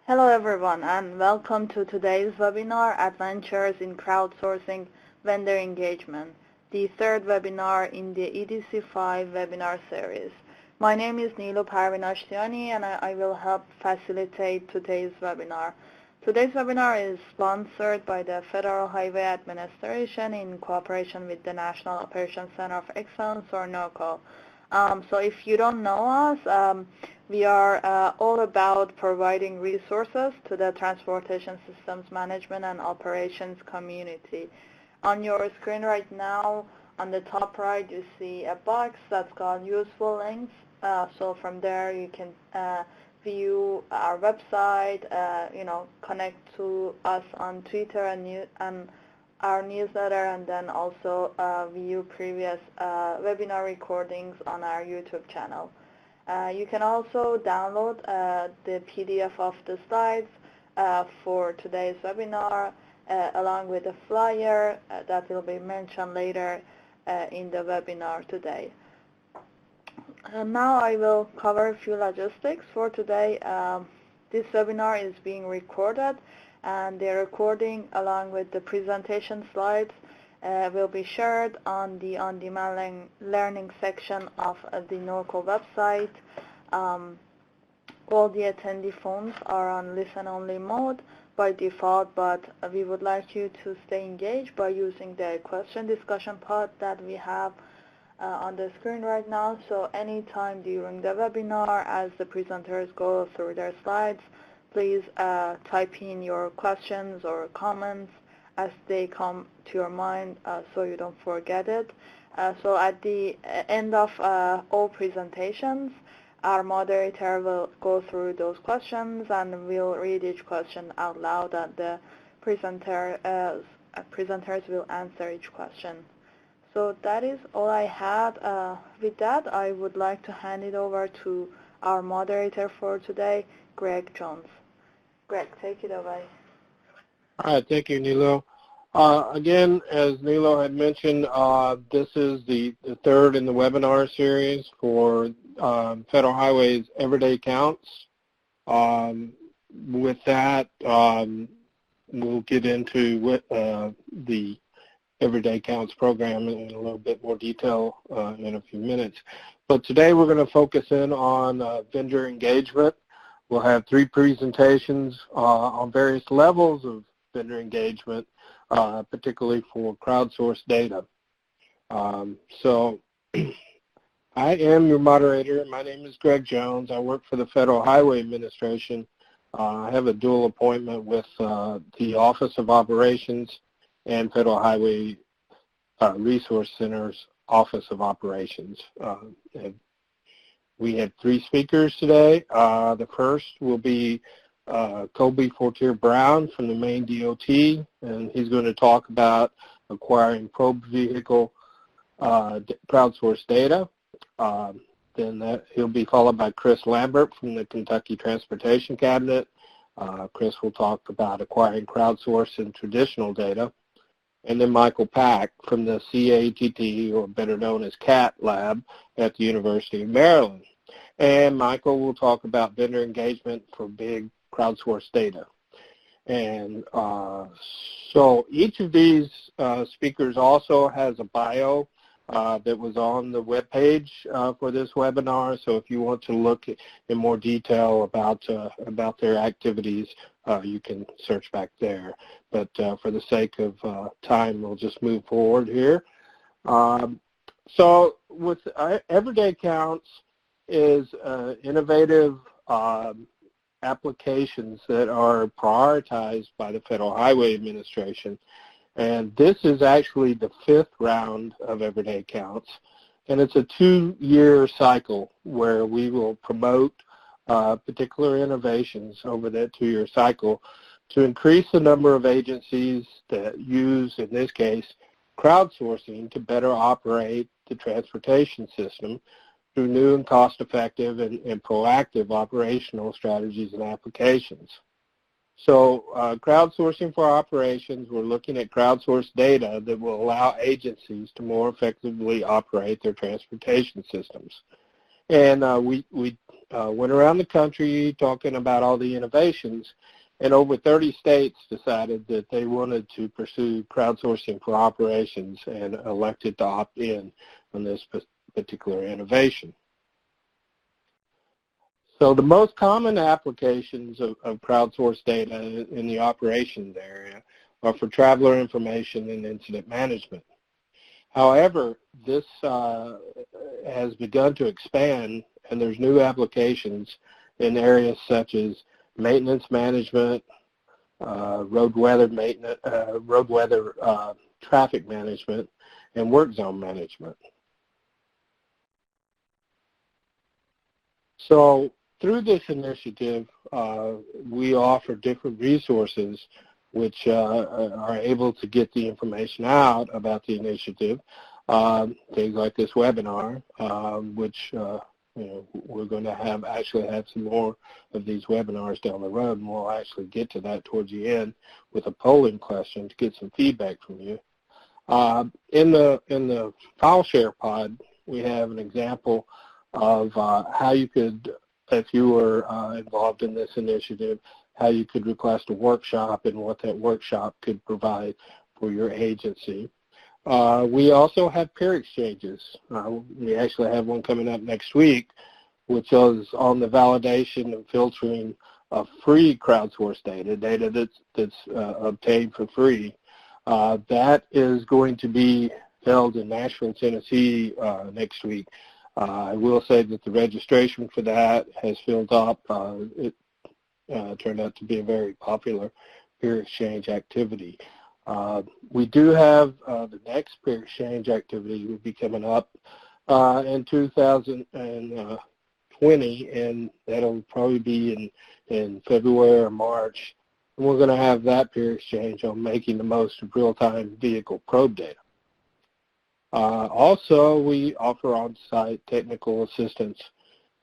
Hello everyone and welcome to today's webinar, Adventures in Crowdsourcing Vendor Engagement, the third webinar in the EDC5 webinar series. My name is Nilo Parvinashtiani and I will help facilitate today's webinar. Today's webinar is sponsored by the Federal Highway Administration in cooperation with the National Operations Center of Excellence, or NOCO. So if you don't know us, we are all about providing resources to the transportation systems management and operations community. On your screen right now, on the top right, you see a box that's got useful links. So from there, you can view our website, connect to us on Twitter and our newsletter, and then also view previous webinar recordings on our YouTube channel. You can also download the PDF of the slides for today's webinar along with a flyer that will be mentioned later in the webinar today. Now I will cover a few logistics for today. This webinar is being recorded, and the recording along with the presentation slides will be shared on the on-demand learning section of the NOCO website. All the attendee phones are on listen-only mode by default, but we would like you to stay engaged by using the question discussion pod that we have on the screen right now. So anytime during the webinar as the presenters go through their slides, please type in your questions or comments as they come to your mind so you don't forget it. So at the end of all presentations, our moderator will go through those questions and we'll read each question out loud, and the presenters will answer each question. So that is all I had. With that, I would like to hand it over to our moderator for today, Greg Jones. Greg, take it away. All right, thank you, Nilo. Again, as Nilo had mentioned, this is the third in the webinar series for Federal Highways Everyday Counts. With that, we'll get into the Everyday Counts program in a little bit more detail in a few minutes. But today we're going to focus in on vendor engagement. We'll have three presentations on various levels of vendor engagement, particularly for crowdsourced data. So I am your moderator. My name is Greg Jones. I work for the Federal Highway Administration. I have a dual appointment with the Office of Operations and Federal Highway Resource Center's Office of Operations. We have three speakers today. The first will be Colby Fortier-Brown from the Maine DOT, and he's going to talk about acquiring probe vehicle crowdsourced data. Then he'll be followed by Chris Lambert from the Kentucky Transportation Cabinet. Chris will talk about acquiring crowdsourced and traditional data. And then Michael Pack from the CATT, or better known as CAT Lab at the University of Maryland. And Michael will talk about vendor engagement for big crowdsourced data. And so each of these speakers also has a bio that was on the webpage for this webinar. So if you want to look in more detail about their activities, you can search back there. But for the sake of time, we'll just move forward here. So with Everyday Counts is innovative applications that are prioritized by the Federal Highway Administration. And this is actually the fifth round of Everyday Counts. And it's a 2-year cycle where we will promote particular innovations over that 2-year cycle to increase the number of agencies that use, in this case, crowdsourcing to better operate the transportation system through new and cost-effective and proactive operational strategies and applications. So crowdsourcing for operations, we're looking at crowdsourced data that will allow agencies to more effectively operate their transportation systems. And we went around the country talking about all the innovations, and over 30 states decided that they wanted to pursue crowdsourcing for operations and elected to opt in on this particular innovation. So the most common applications of crowdsourced data in the operations area are for traveler information and incident management. However, this has begun to expand, and there's new applications in areas such as maintenance management, road weather maintenance, traffic management, and work zone management. So through this initiative, we offer different resources which are able to get the information out about the initiative. Things like this webinar, which we're going to actually have some more of these webinars down the road, and we'll actually get to that towards the end with a polling question to get some feedback from you. In the file share pod, we have an example of how you could, if you were involved in this initiative, how you could request a workshop and what that workshop could provide for your agency. We also have peer exchanges. We actually have one coming up next week, which is on the validation and filtering of free crowdsourced data that's obtained for free. That is going to be held in Nashville, Tennessee next week. I will say that the registration for that has filled up. It turned out to be a very popular peer exchange activity. We do have the next peer exchange activity will be coming up in 2020, and that'll probably be in February or March. And we're going to have that peer exchange on making the most of real-time vehicle probe data. Also, we offer on-site technical assistance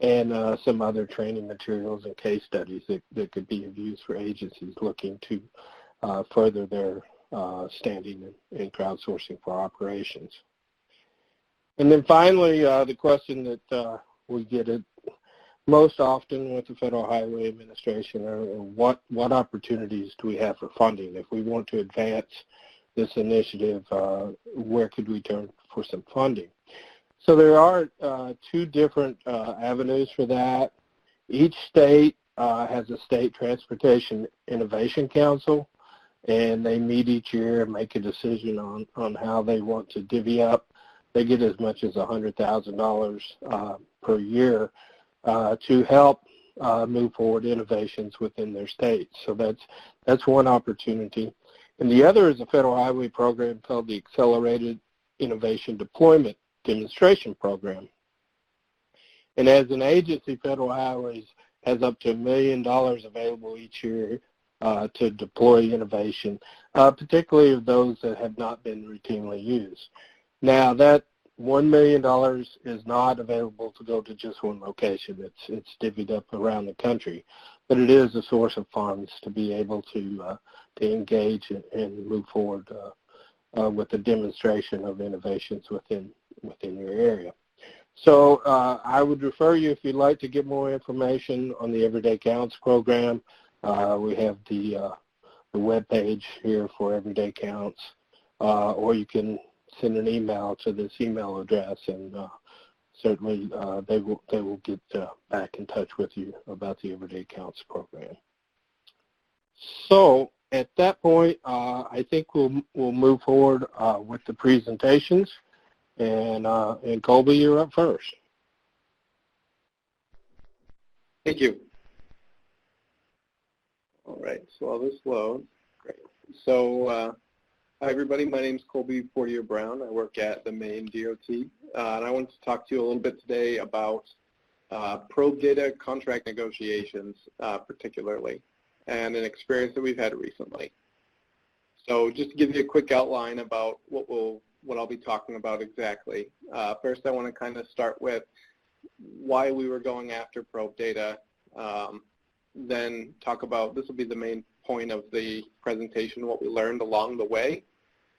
and some other training materials and case studies that could be of use for agencies looking to further their standing in crowdsourcing for operations. And then finally, the question that we get it most often with the Federal Highway Administration are what opportunities do we have for funding? If we want to advance this initiative, where could we turn for some funding? So there are two different avenues for that. Each state has a state transportation innovation council, and they meet each year and make a decision on how they want to divvy up. They get as much as $100,000 per year to help move forward innovations within their state. So that's one opportunity. And the other is a federal highway program called the Accelerated Innovation Deployment Demonstration Program. And as an agency, Federal Highways has up to $1 million available each year to deploy innovation, particularly of those that have not been routinely used. Now, that $1 million is not available to go to just one location. It's divvied up around the country, but it is a source of funds to be able to engage and move forward with the demonstration of innovations within your area. So I would refer you, if you'd like to get more information on the Everyday Counts program. We have the web page here for Everyday Counts, or you can send an email to this email address, and certainly they will get back in touch with you about the Everyday Counts program. So at that point, I think we'll move forward with the presentations, and Colby, you're up first. Thank you. All right, so while this loads, great. So hi everybody, my name is Colby Fortier-Brown. I work at the Maine DOT, and I wanted to talk to you a little bit today about probe data contract negotiations particularly, and an experience that we've had recently. So just to give you a quick outline about what I'll be talking about exactly. First, I want to kind of start with why we were going after probe data, then talk about, this will be the main point of the presentation, what we learned along the way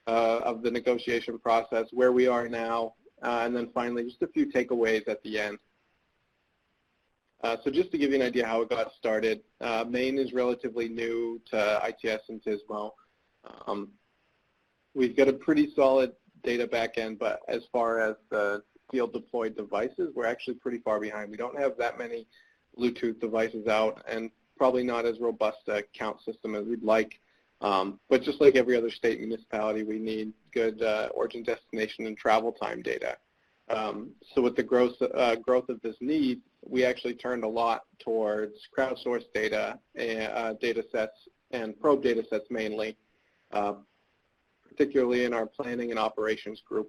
of the negotiation process, where we are now, and then finally just a few takeaways at the end. So just to give you an idea how it got started, Maine is relatively new to ITS and TSMO. We've got a pretty solid data backend, but as far as the field deployed devices, we're actually pretty far behind. We don't have that many Bluetooth devices out, and probably not as robust a count system as we'd like. But just like every other state municipality, we need good origin, destination, and travel time data. So with the growth of this need, we actually turned a lot towards crowdsourced data, data sets, and probe data sets mainly, particularly in our planning and operations group.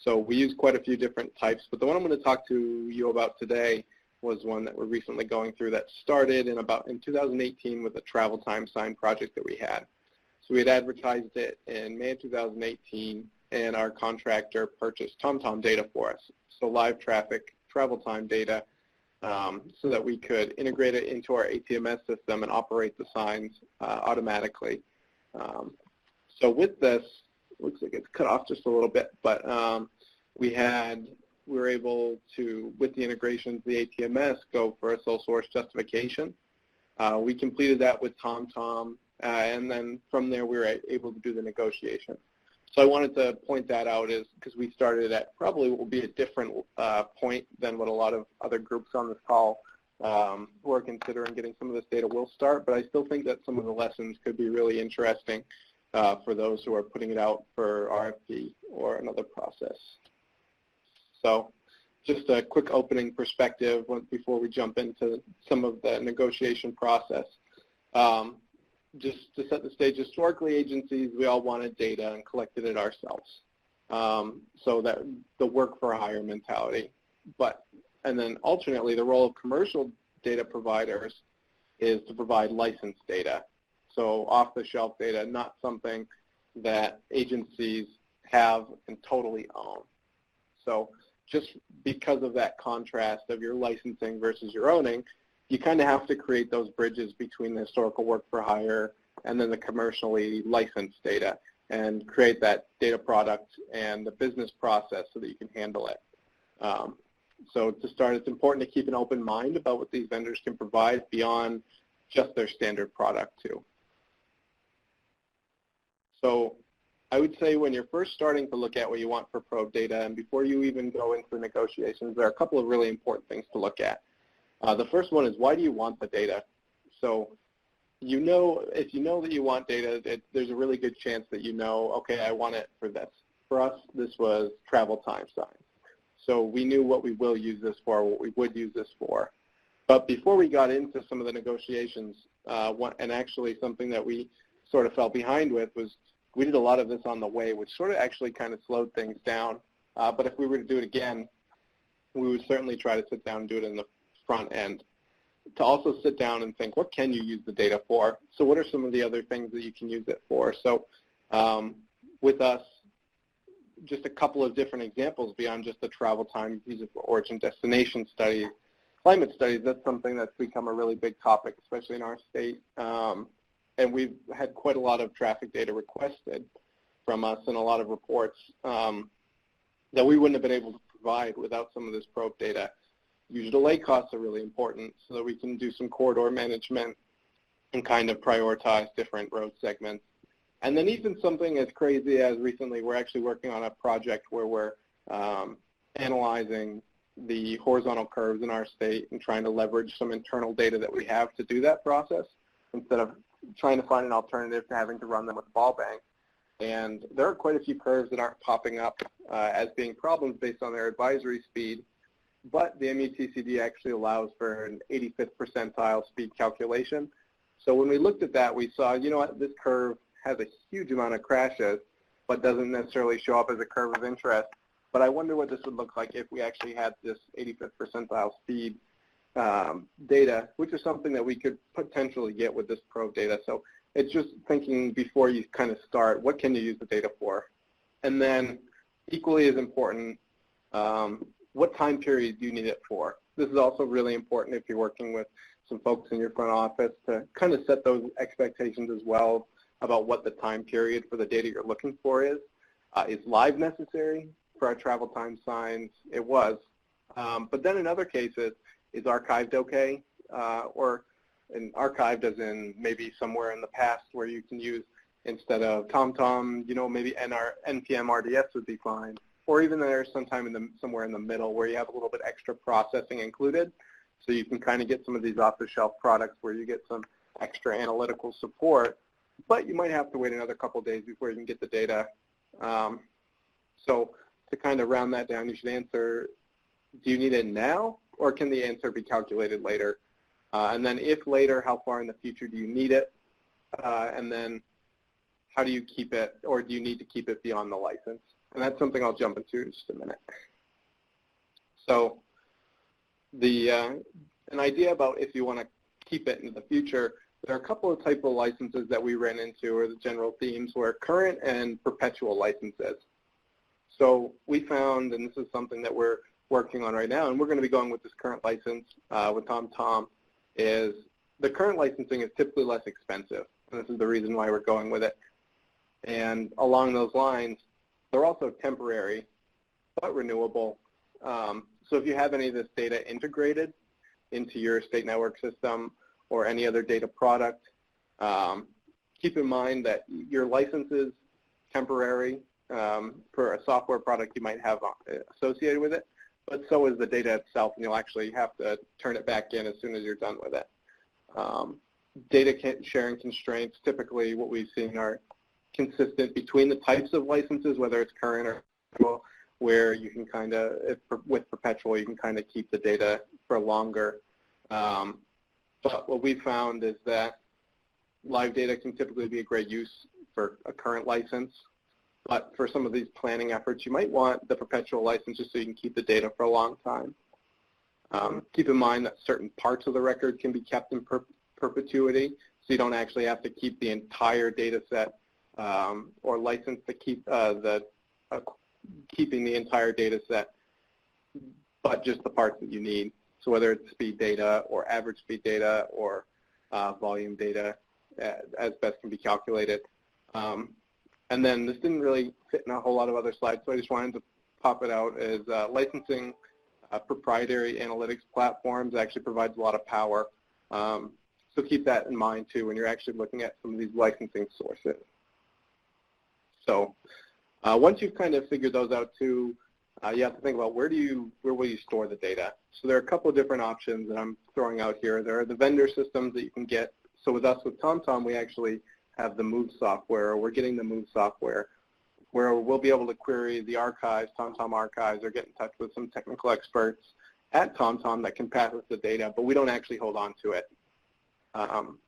So we use quite a few different types, but the one I'm going to talk to you about today was one that we're recently going through that started in 2018 with a travel time sign project that we had. So we had advertised it in May of 2018, and our contractor purchased TomTom data for us, so live traffic, travel time data, so that we could integrate it into our ATMS system and operate the signs automatically. So with this, looks like it's cut off just a little bit, but we were able to, with the integrations, the ATMS, go for a sole source justification. We completed that with TomTom, and then from there we were able to do the negotiation. So I wanted to point that out is because we started at probably what will be a different point than what a lot of other groups on this call who are considering getting some of this data will start, but I still think that some of the lessons could be really interesting for those who are putting it out for RFP or another process. So just a quick opening perspective before we jump into some of the negotiation process. Just to set the stage, historically agencies, we all wanted data and collected it ourselves. So that the work for hire mentality. And then alternately, the role of commercial data providers is to provide licensed data. So off-the-shelf data, not something that agencies have and totally own. So just because of that contrast of your licensing versus your owning, you kind of have to create those bridges between the historical work for hire and then the commercially licensed data and create that data product and the business process so that you can handle it. So to start, it's important to keep an open mind about what these vendors can provide beyond just their standard product too. So I would say when you're first starting to look at what you want for probe data, and before you even go into the negotiations, there are a couple of really important things to look at. The first one is, why do you want the data? So if you know that you want data, there's a really good chance that you know, okay, I want it for this. For us, this was travel time signs. So we knew what we will use this for, what we would use this for. But before we got into some of the negotiations, and actually something that we sort of fell behind with was we did a lot of this on the way, which sort of actually kind of slowed things down. But if we were to do it again, we would certainly try to sit down and do it in the front end. To also sit down and think, what can you use the data for? So what are some of the other things that you can use it for? So with us, just a couple of different examples beyond just the travel time, use it for origin destination studies, climate studies. That's something that's become a really big topic, especially in our state. And we've had quite a lot of traffic data requested from us and a lot of reports that we wouldn't have been able to provide without some of this probe data. User delay costs are really important so that we can do some corridor management and kind of prioritize different road segments. And then even something as crazy as recently, we're actually working on a project where we're analyzing the horizontal curves in our state and trying to leverage some internal data that we have to do that process instead of trying to find an alternative to having to run them with ball bank. And there are quite a few curves that aren't popping up as being problems based on their advisory speed, but the MUTCD actually allows for an 85th percentile speed calculation. So when we looked at that, we saw, you know what, this curve has a huge amount of crashes, but doesn't necessarily show up as a curve of interest. But I wonder what this would look like if we actually had this 85th percentile speed data, which is something that we could potentially get with this probe data. So it's just thinking before you kind of start, what can you use the data for? And then equally as important, what time period do you need it for? This is also really important if you're working with some folks in your front office to kind of set those expectations as well about what the time period for the data you're looking for is. Is live necessary? For our travel time signs, it was. But then in other cases, is archived okay, or and archived as in maybe somewhere in the past where you can use, instead of TomTom, maybe NPM RDS would be fine. Or even there's somewhere in the middle where you have a little bit extra processing included. So you can kind of get some of these off-the-shelf products where you get some extra analytical support, but you might have to wait another couple of days before you can get the data. So to kind of round that down, you should answer, do you need it now, or can the answer be calculated later? And then if later, how far in the future do you need it? And then how do you keep it, or do you need to keep it beyond the license? And that's something I'll jump into in just a minute. So an idea about if you want to keep it into the future, there are a couple of type of licenses that we ran into, or the general themes were current and perpetual licenses. So we found, and this is something that we're working on right now, and we're going to be going with this current license with TomTom, is the current licensing is typically less expensive. And this is the reason why we're going with it. And along those lines, they're also temporary, but renewable. So if you have any of this data integrated into your state network system or any other data product, keep in mind that your license is temporary for a software product you might have associated with it, but so is the data itself, and you'll actually have to turn it back in as soon as you're done with it. Data sharing constraints, typically what we've seen are consistent between the types of licenses, whether it's current or perpetual, where you can kind of, with perpetual, you can kind of keep the data for longer. But what we found is that live data can typically be a great use for a current license. But for some of these planning efforts, you might want the perpetual license just so you can keep the data for a long time. Keep in mind that certain parts of the record can be kept in perpetuity, so you don't actually have to keep the entire data set or license to keep keeping the entire data set, but just the parts that you need. So whether it's speed data or average speed data or volume data, as best can be calculated. And then this didn't really fit in a whole lot of other slides, so I just wanted to pop it out as licensing proprietary analytics platforms actually provides a lot of power. So keep that in mind too when you're actually looking at some of these licensing sources. So once you've kind of figured those out too, you have to think about where will you store the data. So there are a couple of different options that I'm throwing out here. There are the vendor systems that you can get. So with us, with TomTom, we actually have the Move software, or we're getting the Move software, where we'll be able to query the archives, TomTom archives, or get in touch with some technical experts at TomTom that can pass us the data, but we don't actually hold on to it.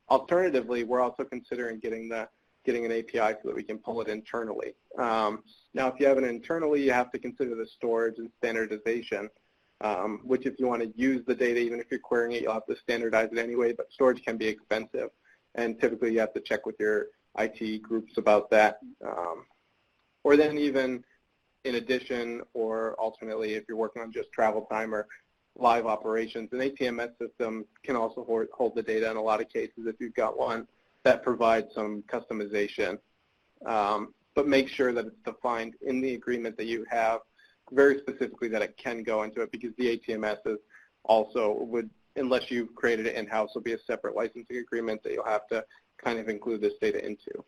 Alternatively, we're also considering getting an API so that we can pull it internally. Now, if you have it internally, you have to consider the storage and standardization, which if you want to use the data, even if you're querying it, you'll have to standardize it anyway, but storage can be expensive. And typically you have to check with your IT groups about that. Or then even in addition, or alternately, if you're working on just travel time or live operations, an ATMS system can also hold the data in a lot of cases if you've got one that provides some customization. But make sure that it's defined in the agreement that you have very specifically that it can go into it, because the ATMS also would, unless you've created it in-house, will be a separate licensing agreement that you'll have to kind of include this data into.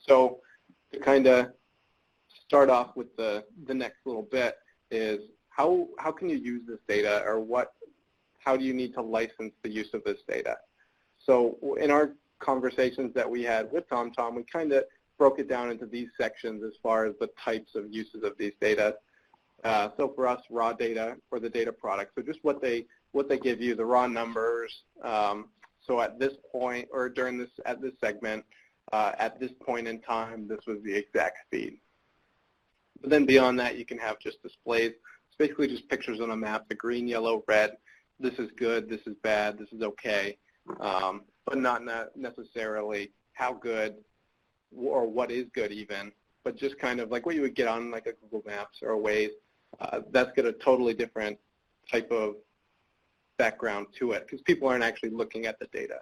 So to kind of start off with the next little bit is how can you use this data, or how do you need to license the use of this data? So in our conversations that we had with TomTom, we kind of broke it down into these sections as far as the types of uses of these data. So for us, raw data or the data product. So just what they give you, the raw numbers. So at this point, or at this segment, at this point in time, this was the exact speed. But then beyond that, you can have just displays. It's basically just pictures on a map, the green, yellow, red. This is good, this is bad, this is okay, but not necessarily how good or what is good even, but just kind of like what you would get on like a Google Maps or a Waze. That's got a totally different type of background to it because people aren't actually looking at the data.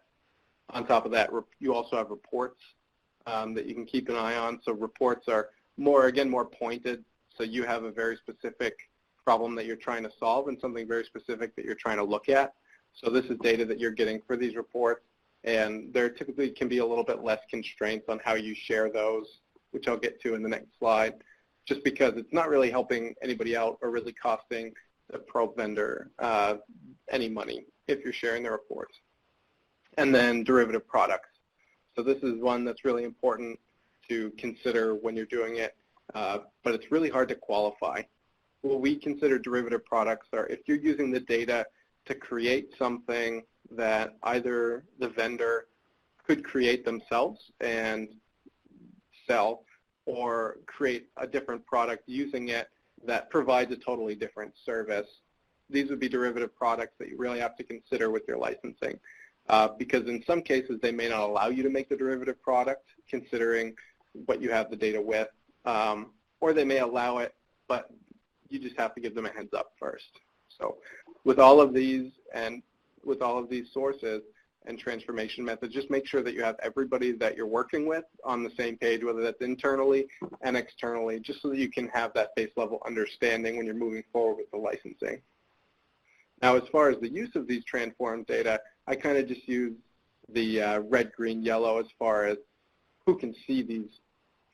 On top of that, you also have reports that you can keep an eye on. So reports are more pointed. So you have a very specific problem that you're trying to solve and something very specific that you're trying to look at. So this is data that you're getting for these reports, and there typically can be a little bit less constraints on how you share those, which I'll get to in the next slide, just because it's not really helping anybody out or really costing the probe vendor any money if you're sharing the reports. And then derivative products. So this is one that's really important to consider when you're doing it, but it's really hard to qualify. What we consider derivative products are if you're using the data to create something that either the vendor could create themselves and sell, or create a different product using it that provides a totally different service. These would be derivative products that you really have to consider with your licensing, because in some cases they may not allow you to make the derivative product considering what you have the data with, or they may allow it, but you just have to give them a heads up first. So with all of these and with all of these sources and transformation methods, just make sure that you have everybody that you're working with on the same page, whether that's internally and externally, just so that you can have that base level understanding when you're moving forward with the licensing. Now, as far as the use of these transformed data, I kind of just use the red, green, yellow as far as who can see these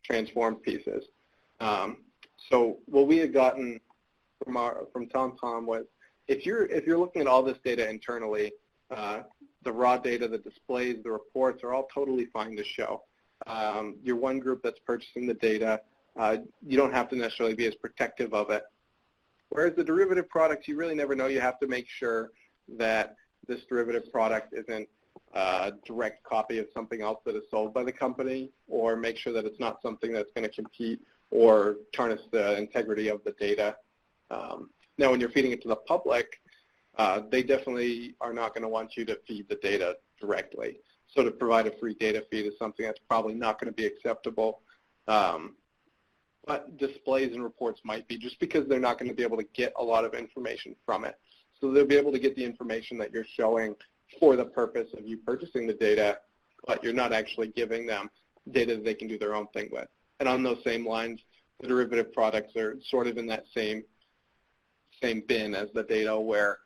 transformed pieces. So what we had gotten from TomTom was, if you're looking at all this data internally, the raw data, the displays, the reports are all totally fine to show. You're one group that's purchasing the data. You don't have to necessarily be as protective of it. Whereas the derivative products, you really never know. You have to make sure that this derivative product isn't a direct copy of something else that is sold by the company, or make sure that it's not something that's going to compete or tarnish the integrity of the data. Now, when you're feeding it to the public, they definitely are not going to want you to feed the data directly. So to provide a free data feed is something that's probably not going to be acceptable. But displays and reports might be, just because they're not going to be able to get a lot of information from it. So they'll be able to get the information that you're showing for the purpose of you purchasing the data, but you're not actually giving them data that they can do their own thing with. And on those same lines, the derivative products are sort of in that same bin as the data, where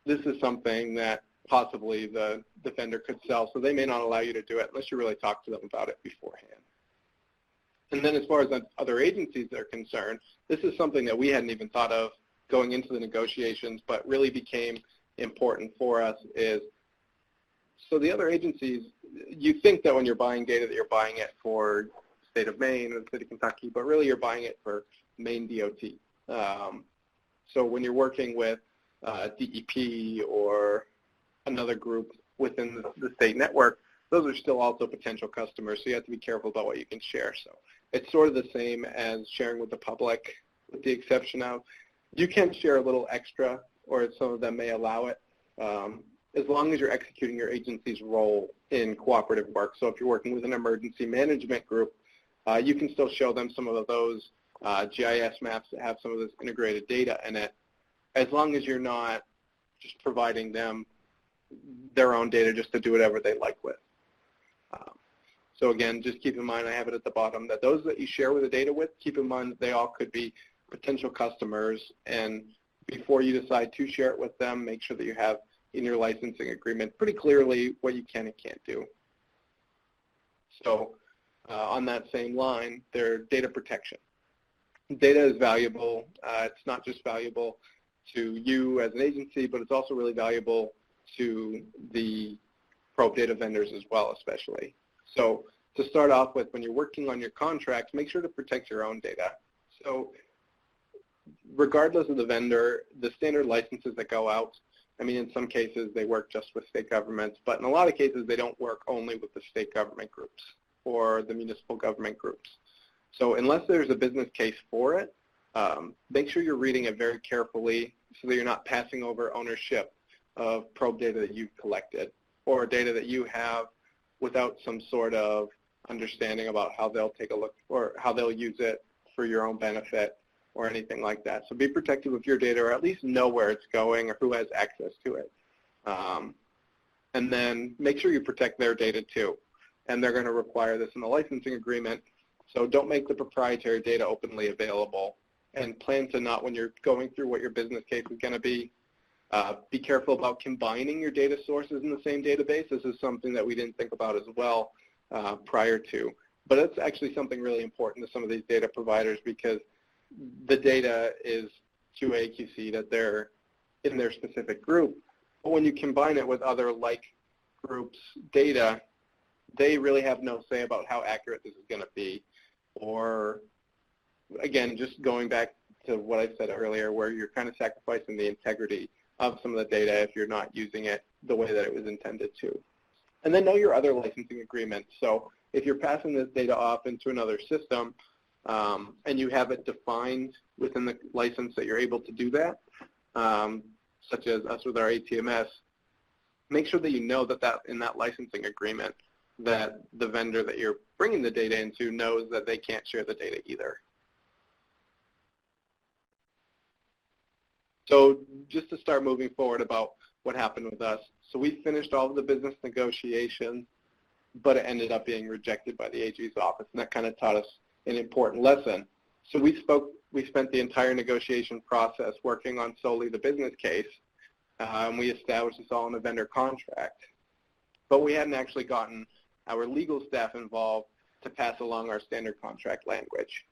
this is something that possibly the vendor could sell, so they may not allow you to do it unless you really talk to them about it beforehand. And then as far as other agencies are concerned, this is something that we hadn't even thought of going into the negotiations, but really became important for us is, so the other agencies, you think that when you're buying data that you're buying it for the state of Maine or the state of Kentucky, but really you're buying it for Maine DOT. So when you're working with DEP or another group within the state network, those are still also potential customers, so you have to be careful about what you can share. So it's sort of the same as sharing with the public, with the exception of you can share a little extra, or some of them may allow it, as long as you're executing your agency's role in cooperative work. So if you're working with an emergency management group, you can still show them some of those GIS maps that have some of this integrated data in it, as long as you're not just providing them their own data just to do whatever they like with. So again, just keep in mind, I have it at the bottom, that those that you share with the data with, keep in mind that they all could be potential customers, and before you decide to share it with them, make sure that you have in your licensing agreement pretty clearly what you can and can't do. So on that same line, their data protection. Data is valuable. It's not just valuable to you as an agency, but it's also really valuable to the probe data vendors as well, especially. So to start off with, when you're working on your contracts, make sure to protect your own data. So regardless of the vendor, the standard licenses that go out, I mean, in some cases they work just with state governments, but in a lot of cases they don't work only with the state government groups or the municipal government groups. So unless there's a business case for it, make sure you're reading it very carefully so that you're not passing over ownership of probe data that you've collected or data that you have without some sort of understanding about how they'll take a look or how they'll use it for your own benefit or anything like that. So be protective of your data, or at least know where it's going or who has access to it. And then make sure you protect their data too. And they're going to require this in the licensing agreement. So don't make the proprietary data openly available and plan to not, when you're going through what your business case is going to be careful about combining your data sources in the same database. This is something that we didn't think about as well prior to. But it's actually something really important to some of these data providers because the data is QA, QC that they're in their specific group. But when you combine it with other like groups' data, they really have no say about how accurate this is going to be. Or, again, just going back to what I said earlier, where you're kind of sacrificing the integrity of some of the data if you're not using it the way that it was intended to. And then know your other licensing agreements. So if you're passing this data off into another system and you have it defined within the license that you're able to do that, such as us with our ATMS, make sure that you know that in that licensing agreement that the vendor that you're bringing the data into knows that they can't share the data either. So just to start moving forward about what happened with us. So we finished all of the business negotiations, but it ended up being rejected by the AG's office, and that kind of taught us an important lesson. So we spent the entire negotiation process working on solely the business case, and we established this all in a vendor contract. But we hadn't actually gotten our legal staff involved to pass along our standard contract language.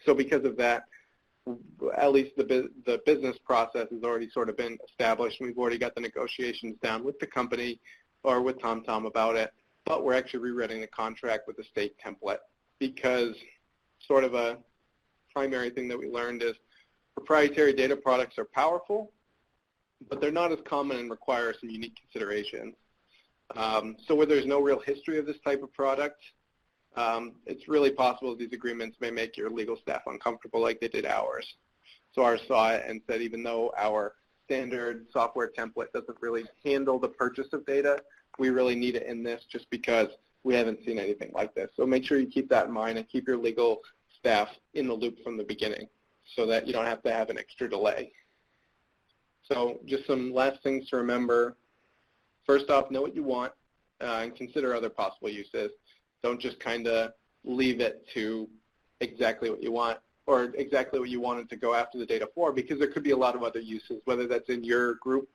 So because of that, at least the business process has already sort of been established, and we've already got the negotiations down with the company or with TomTom about it, but we're actually rewriting the contract with the state template because sort of a primary thing that we learned is proprietary data products are powerful, but they're not as common and require some unique considerations. So where there's no real history of this type of product, it's really possible these agreements may make your legal staff uncomfortable like they did ours. So ours saw it and said even though our standard software template doesn't really handle the purchase of data, we really need it in this just because we haven't seen anything like this. So make sure you keep that in mind and keep your legal staff in the loop from the beginning so that you don't have to have an extra delay. So just some last things to remember. First off, know what you want and consider other possible uses. Don't just kind of leave it to exactly what you want or exactly what you wanted to go after the data for, because there could be a lot of other uses, whether that's in your group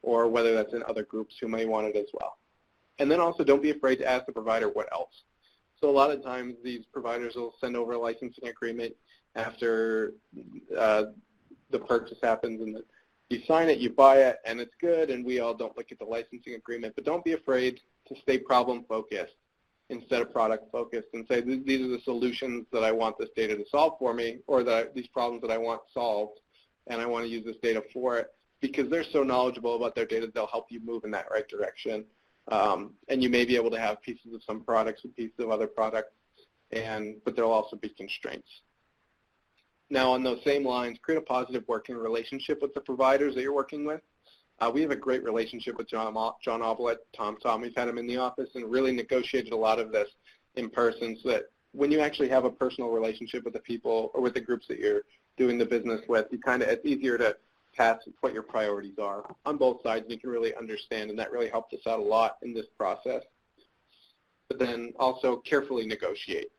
or whether that's in other groups who may want it as well. And then also don't be afraid to ask the provider what else. So a lot of times these providers will send over a licensing agreement after the purchase happens, and you sign it, you buy it, and it's good, and we all don't look at the licensing agreement. But don't be afraid to stay problem-focused instead of product-focused and say, these are the solutions that I want this data to solve for me, or these problems that I want solved, and I want to use this data for it. Because they're so knowledgeable about their data, they'll help you move in that right direction. And you may be able to have pieces of some products and pieces of other products, but there'll also be constraints. Now, on those same lines, create a positive working relationship with the providers that you're working with. We have a great relationship with John Obel at TomTom. We've had him in the office and really negotiated a lot of this in person so that when you actually have a personal relationship with the people or with the groups that you're doing the business with, it's easier to pass what your priorities are on both sides, and you can really understand, and that really helped us out a lot in this process. But then also carefully negotiate.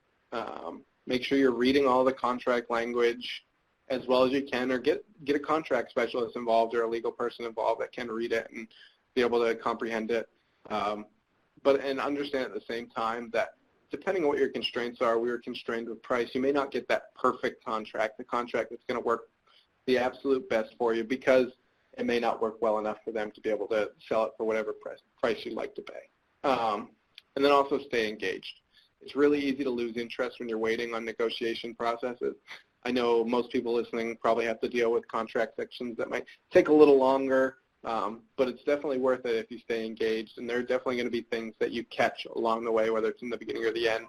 Make sure you're reading all the contract language as well as you can, or get a contract specialist involved or a legal person involved that can read it and be able to comprehend it. And understand at the same time that depending on what your constraints are, we were constrained with price. You may not get that perfect contract, the contract that's going to work the absolute best for you, because it may not work well enough for them to be able to sell it for whatever price you'd like to pay. And then also stay engaged. It's really easy to lose interest when you're waiting on negotiation processes. I know most people listening probably have to deal with contract sections that might take a little longer, but it's definitely worth it if you stay engaged, and there are definitely going to be things that you catch along the way, whether it's in the beginning or the end.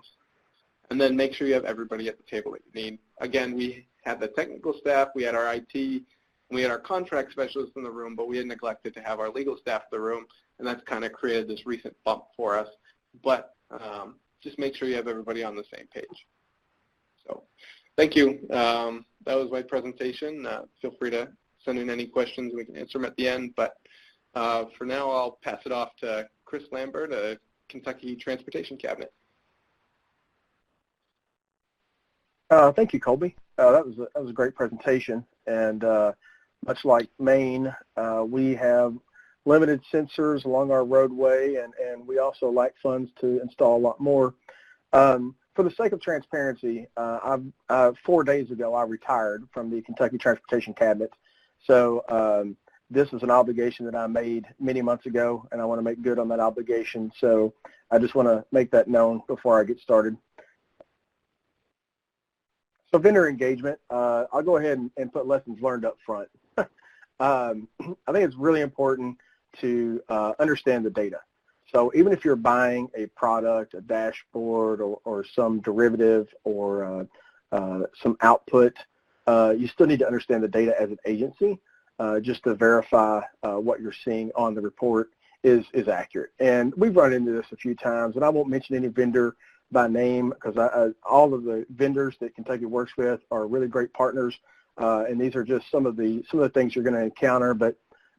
And then make sure you have everybody at the table that you need. Again, we had the technical staff, we had our IT, and we had our contract specialists in the room, but we had neglected to have our legal staff in the room, and that's kind of created this recent bump for us. But just make sure you have everybody on the same page. So thank you. That was my presentation. Feel free to send in any questions. We can answer them at the end. But for now, I'll pass it off to Chris Lambert, a Kentucky Transportation Cabinet. Thank you, Colby. That was a great presentation, and much like Maine, we have limited sensors along our roadway, and we also lack funds to install a lot more. For the sake of transparency, 4 days ago I retired from the Kentucky Transportation Cabinet, so this is an obligation that I made many months ago, and I want to make good on that obligation, so I just want to make that known before I get started. So vendor engagement, I'll go ahead and put lessons learned up front. I think it's really important to understand the data. So even if you're buying a product, a dashboard, or some derivative, or some output, you still need to understand the data as an agency just to verify what you're seeing on the report is accurate. And we've run into this a few times, and I won't mention any vendor by name because all of the vendors that Kentucky works with are really great partners, and these are just some of the things you're going to encounter. But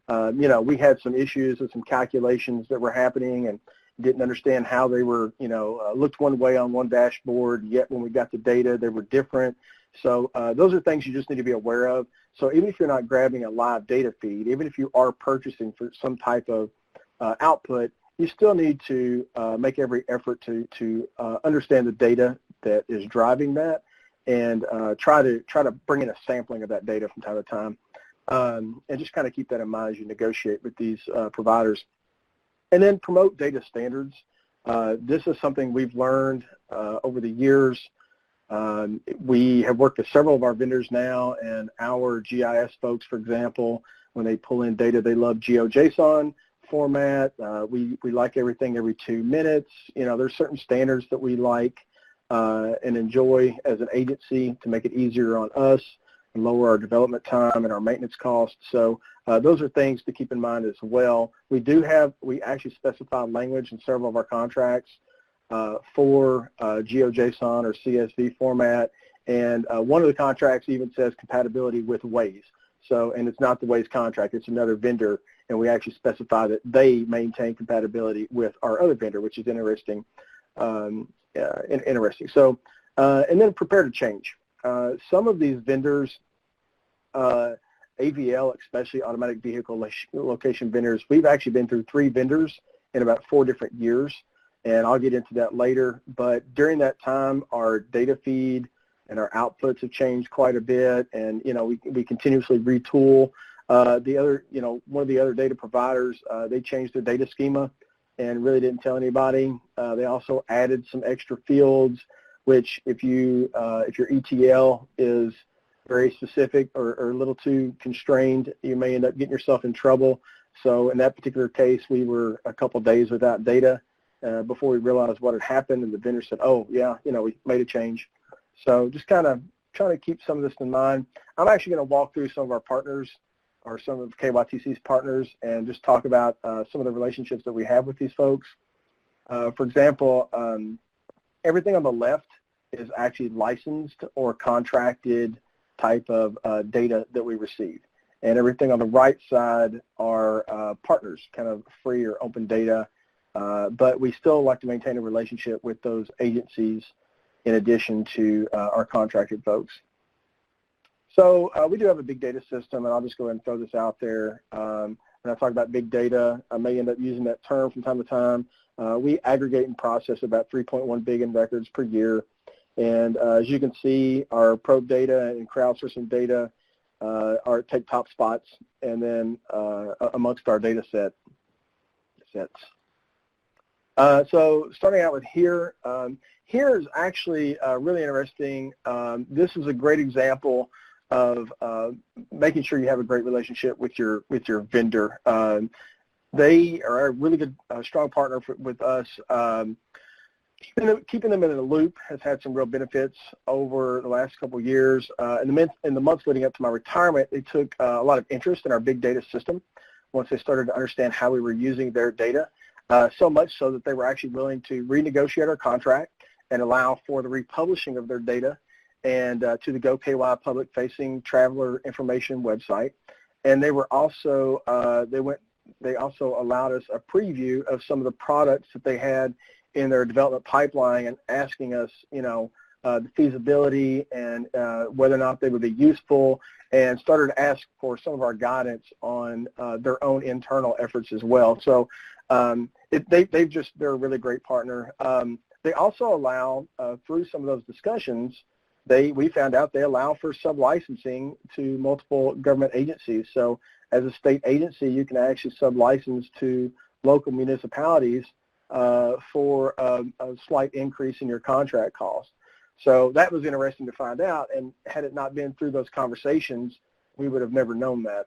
you know, we had some issues with some calculations that were happening and didn't understand how they were, you know, looked one way on one dashboard, yet when we got the data, they were different. So those are things you just need to be aware of. So even if you're not grabbing a live data feed, even if you are purchasing for some type of output, you still need to make every effort to understand the data that is driving that, and try to bring in a sampling of that data from time to time, and just kind of keep that in mind as you negotiate with these providers. And then promote data standards. This is something we've learned over the years. We have worked with several of our vendors now, and our GIS folks, for example, when they pull in data, they love GeoJSON format. We like everything every 2 minutes. You know, there's certain standards that we like and enjoy as an agency to make it easier on us and lower our development time and our maintenance costs. So those are things to keep in mind as well. We actually specify language in several of our contracts for GeoJSON or CSV format, and one of the contracts even says compatibility with Waze. So, and it's not the Waze contract, it's another vendor, and we actually specify that they maintain compatibility with our other vendor, which is interesting. Interesting. So, and then prepare to change. Some of these vendors, AVL, especially automatic vehicle location vendors, we've actually been through 3 vendors in about 4 different years, and I'll get into that later. But during that time, our data feed and our outputs have changed quite a bit, and you know, we continuously retool. The other, you know, one of the other data providers, they changed their data schema and really didn't tell anybody. They also added some extra fields, which if your ETL is very specific or a little too constrained, you may end up getting yourself in trouble. So in that particular case, we were a couple days without data before we realized what had happened, and the vendor said, oh yeah, you know, we made a change. So just kind of trying to keep some of this in mind. I'm actually going to walk through some of our partners, or some of KYTC's partners, and just talk about some of the relationships that we have with these folks. For example, everything on the left is actually licensed or contracted type of data that we receive. And everything on the right side are partners, kind of free or open data, but we still like to maintain a relationship with those agencies in addition to our contracted folks. So we do have a big data system, and I'll just go ahead and throw this out there. When I talk about big data, I may end up using that term from time to time. We aggregate and process about 3.1 billion records per year. And as you can see, our probe data and crowdsourcing data take top spots, and then amongst our data sets. So starting out with here, here is actually really interesting. This is a great example of making sure you have a great relationship with your vendor. They are a really good, strong partner with us. Keeping them in the loop has had some real benefits over the last couple of years. In the months leading up to my retirement, they took a lot of interest in our big data system once they started to understand how we were using their data, so much so that they were actually willing to renegotiate our contract and allow for the republishing of their data and to the GoKY public-facing traveler information website. And they were also they also allowed us a preview of some of the products that they had in their development pipeline, and asking us, you know, the feasibility and whether or not they would be useful, and started to ask for some of our guidance on their own internal efforts as well. So they're a really great partner. They also allow, through some of those discussions, we found out they allow for sub-licensing to multiple government agencies. So as a state agency, you can actually sub-license to local municipalities for a slight increase in your contract cost. So that was interesting to find out, and had it not been through those conversations, we would have never known that.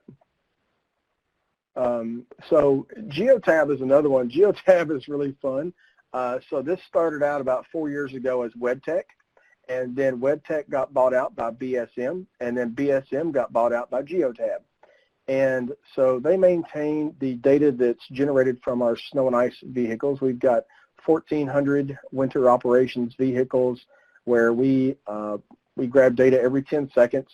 So Geo Tab is another one. Geo Tab is really fun. So this started out about 4 years ago as WebTech, and then WebTech got bought out by BSM, and then BSM got bought out by Geo Tab. And so they maintain the data that's generated from our snow and ice vehicles. We've got 1,400 winter operations vehicles where we grab data every 10 seconds.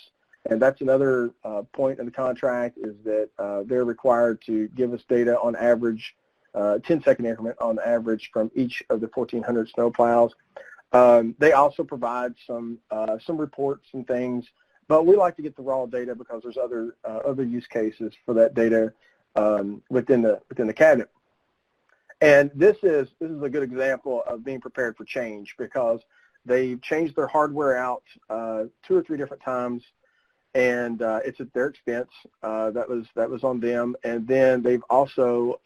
And that's another point in the contract, is that they're required to give us data on average, 10-second increment on average from each of the 1,400 snow plows. They also provide some reports and things, but we like to get the raw data because there's other use cases for that data within the cabinet. And this is a good example of being prepared for change, because they've changed their hardware out 2 or 3 different times, and it's at their expense. That was on them. And then they've also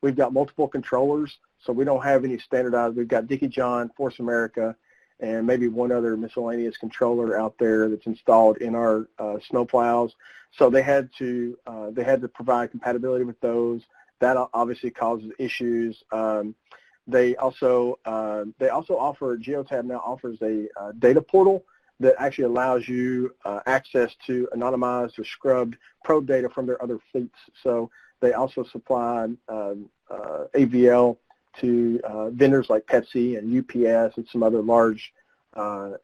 we've got multiple controllers, so we don't have any standardized. We've got Dickie John, Force America, and maybe one other miscellaneous controller out there that's installed in our snowplows. So they had to provide compatibility with those. That obviously causes issues. They also offer, Geo Tab now offers a data portal that actually allows you access to anonymized or scrubbed probe data from their other fleets. So they also supply AVL to vendors like Pepsi and UPS and some other large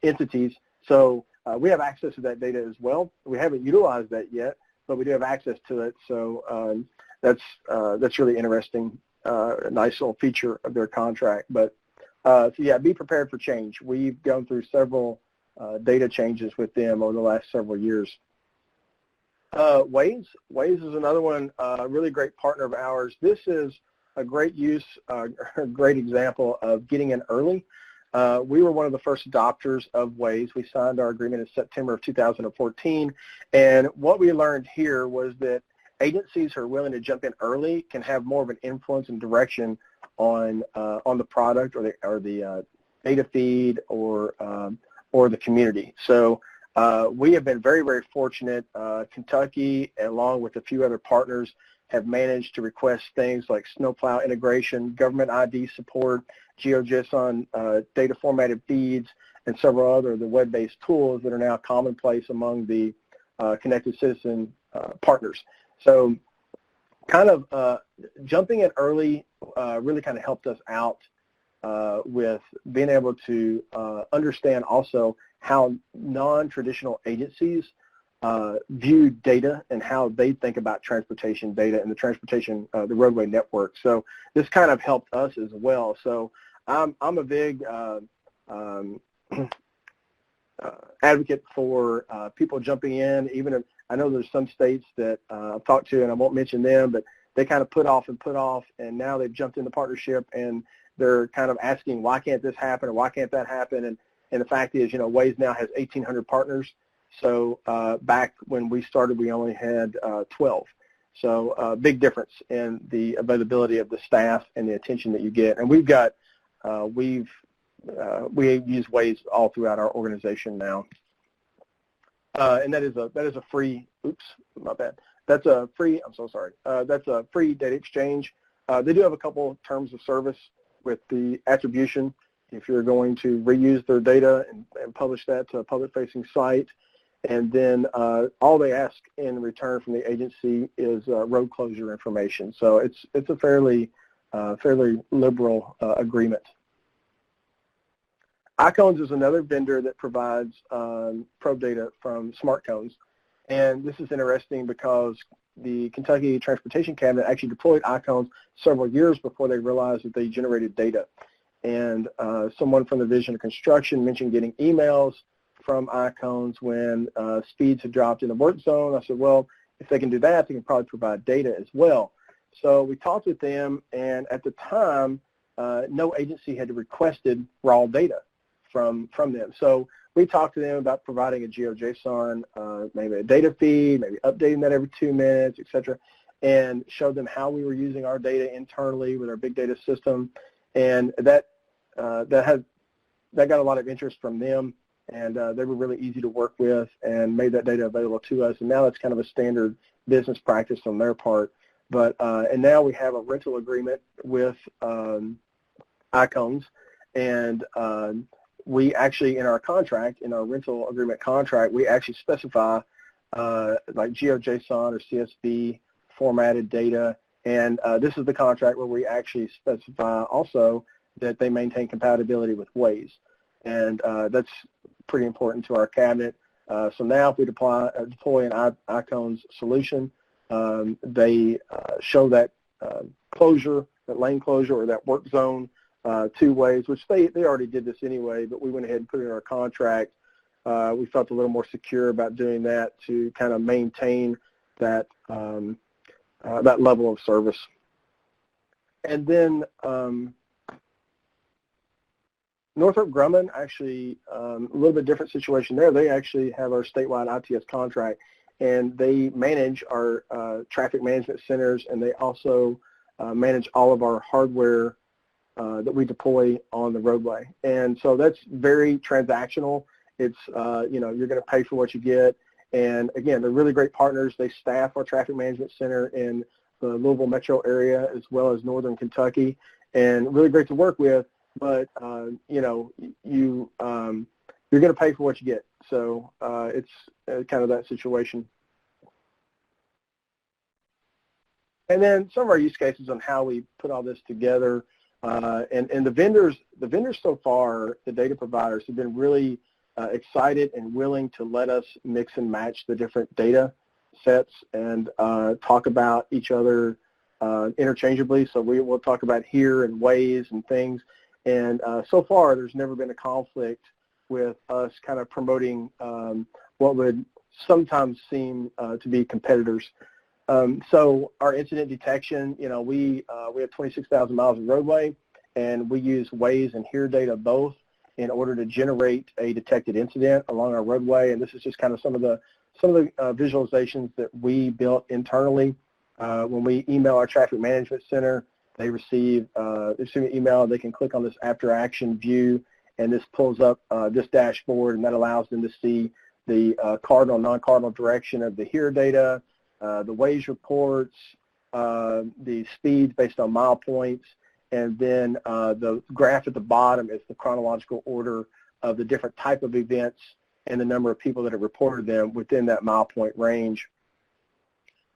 entities. So we have access to that data as well. We haven't utilized that yet, but we do have access to it. So that's really interesting, a nice little feature of their contract. But so yeah, be prepared for change. We've gone through several data changes with them over the last several years. Waze is another one, a really great partner of ours. This is a great great example of getting in early. We were one of the first adopters of Waze. We signed our agreement in September of 2014, and what we learned here was that agencies who are willing to jump in early can have more of an influence and direction on the product or the data feed or the community. So we have been very, very fortunate. Kentucky, along with a few other partners, have managed to request things like snowplow integration, government ID support, GeoJSON data formatted feeds, and several other the web-based tools that are now commonplace among the Connected Citizen partners. So kind of jumping in early really kind of helped us out with being able to understand also how non-traditional agencies view data and how they think about transportation data and the roadway network. So this kind of helped us as well. So I'm a big advocate for people jumping in, even if I know there's some states that I've talked to, and I won't mention them, but they kind of put off, and now they've jumped into partnership, and they're kind of asking, why can't this happen, or why can't that happen? And the fact is, Waze now has 1,800 partners. So back when we started, we only had 12. So big difference in the availability of the staff and the attention that you get. And we use Waze all throughout our organization now. And that is a free. Oops, my bad. That's a free. I'm so sorry. That's a free data exchange. They do have a couple terms of service with the attribution. If you're going to reuse their data and publish that to a public-facing site, and then all they ask in return from the agency is road closure information. So it's a fairly liberal agreement. iCones is another vendor that provides probe data from smart cones, and this is interesting because the Kentucky Transportation Cabinet actually deployed iCones several years before they realized that they generated data. and someone from the Division of Construction mentioned getting emails from icons when speeds had dropped in the work zone. I said, well, if they can do that, they can probably provide data as well. So we talked with them, and at the time, no agency had requested raw data from them. So we talked to them about providing a GeoJSON, maybe a data feed, maybe updating that every 2 minutes, et cetera, and showed them how we were using our data internally with our big data system. And that got a lot of interest from them, and they were really easy to work with and made that data available to us. And now it's kind of a standard business practice on their part. But and now we have a rental agreement with Icons, and we actually, in our contract, in our rental agreement contract, we actually specify like GeoJSON or CSV formatted data, and this is the contract where we actually specify also that they maintain compatibility with Waze, and that's pretty important to our cabinet. So now if we deploy an Icons solution, they show that closure, that lane closure or that work zone to Waze, which they already did this anyway, but we went ahead and put it in our contract. We felt a little more secure about doing that to kind of maintain that that level of service. And then Northrop Grumman, actually a little bit different situation there. They actually have our statewide ITS contract, and they manage our traffic management centers, and they also manage all of our hardware that we deploy on the roadway. And so that's very transactional. It's, you know, you're going to pay for what you get. And again, they're really great partners. They staff our traffic management center in the Louisville metro area as well as northern Kentucky, and really great to work with. But, you know, you're going to pay for what you get. So it's kind of that situation. And then some of our use cases on how we put all this together. And the vendors so far, the data providers, have been really excited and willing to let us mix and match the different data sets and talk about each other interchangeably. So we'll talk about here and Waze and things. And so far, there's never been a conflict with us kind of promoting what would sometimes seem to be competitors. So our incident detection, you know, we have 26,000 miles of roadway, and we use Waze and here data both in order to generate a detected incident along our roadway. And this is just kind of some of the visualizations that we built internally. When we email our traffic management center, they receive an email. They can click on this after action view, and this pulls up this dashboard, and that allows them to see the cardinal, non-cardinal direction of the here data, the Waze reports, the speeds based on mile points, and then the graph at the bottom is the chronological order of the different type of events and the number of people that have reported them within that mile point range.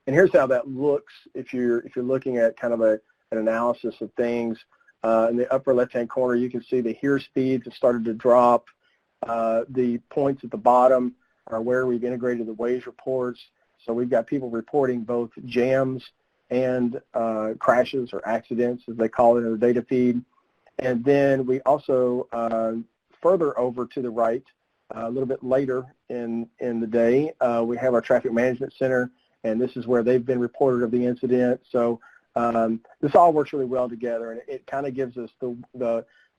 And here's how that looks if you're looking at kind of an analysis of things. In the upper left-hand corner, you can see the here speeds have started to drop. The points at the bottom are where we've integrated the Waze reports. So we've got people reporting both jams and crashes or accidents, as they call it in the data feed. And then we also, further over to the right, a little bit later in the day, we have our traffic management center, and this is where they've been reported of the incident. So this all works really well together, and it kind of gives us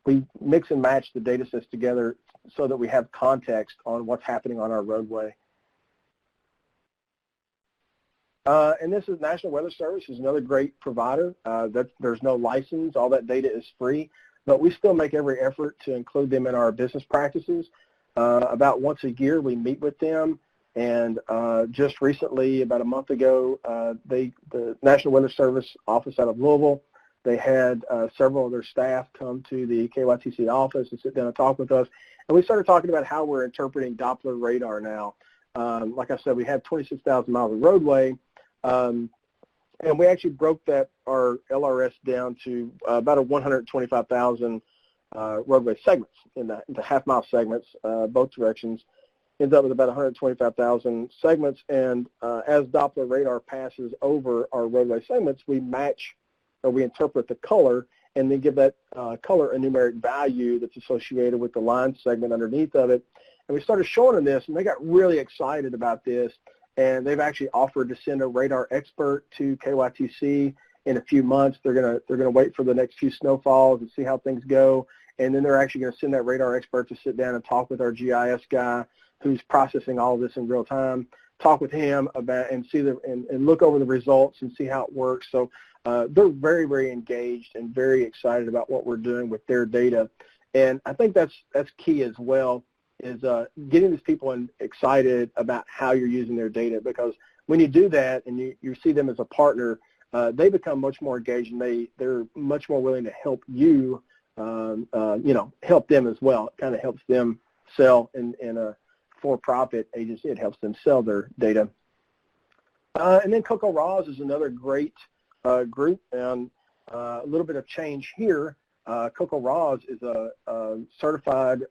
we mix and match the data sets together so that we have context on what's happening on our roadway. And this is National Weather Service, is another great provider. There's no license. All that data is free, but we still make every effort to include them in our business practices. About once a year, we meet with them, and just recently, about a month ago, the National Weather Service office out of Louisville, they had several of their staff come to the KYTC office and sit down and talk with us, and we started talking about how we're interpreting Doppler radar now. Like I said, we have 26,000 miles of roadway, and we actually broke our LRS down to about 125,000 roadway segments into half-mile segments, both directions. Ends up with about 125,000 segments, and as Doppler radar passes over our roadway segments, we match, or we interpret the color and then give that color a numeric value that's associated with the line segment underneath of it. And we started showing them this, and they got really excited about this, and they've actually offered to send a radar expert to KYTC in a few months. They're gonna wait for the next few snowfalls and see how things go, and then they're actually going to send that radar expert to sit down and talk with our GIS guy who's processing all of this in real time, talk with him about and see and look over the results and see how it works. So they're very, very engaged and very excited about what we're doing with their data. And I think that's key as well, is getting these people excited about how you're using their data, because when you do that and you see them as a partner, they become much more engaged, and they're much more willing to help you, help them as well. It kind of helps them sell in a for-profit agency. It helps them sell their data. And then Coco Raws is another great group, and a little bit of change here. Coco Raws is a certified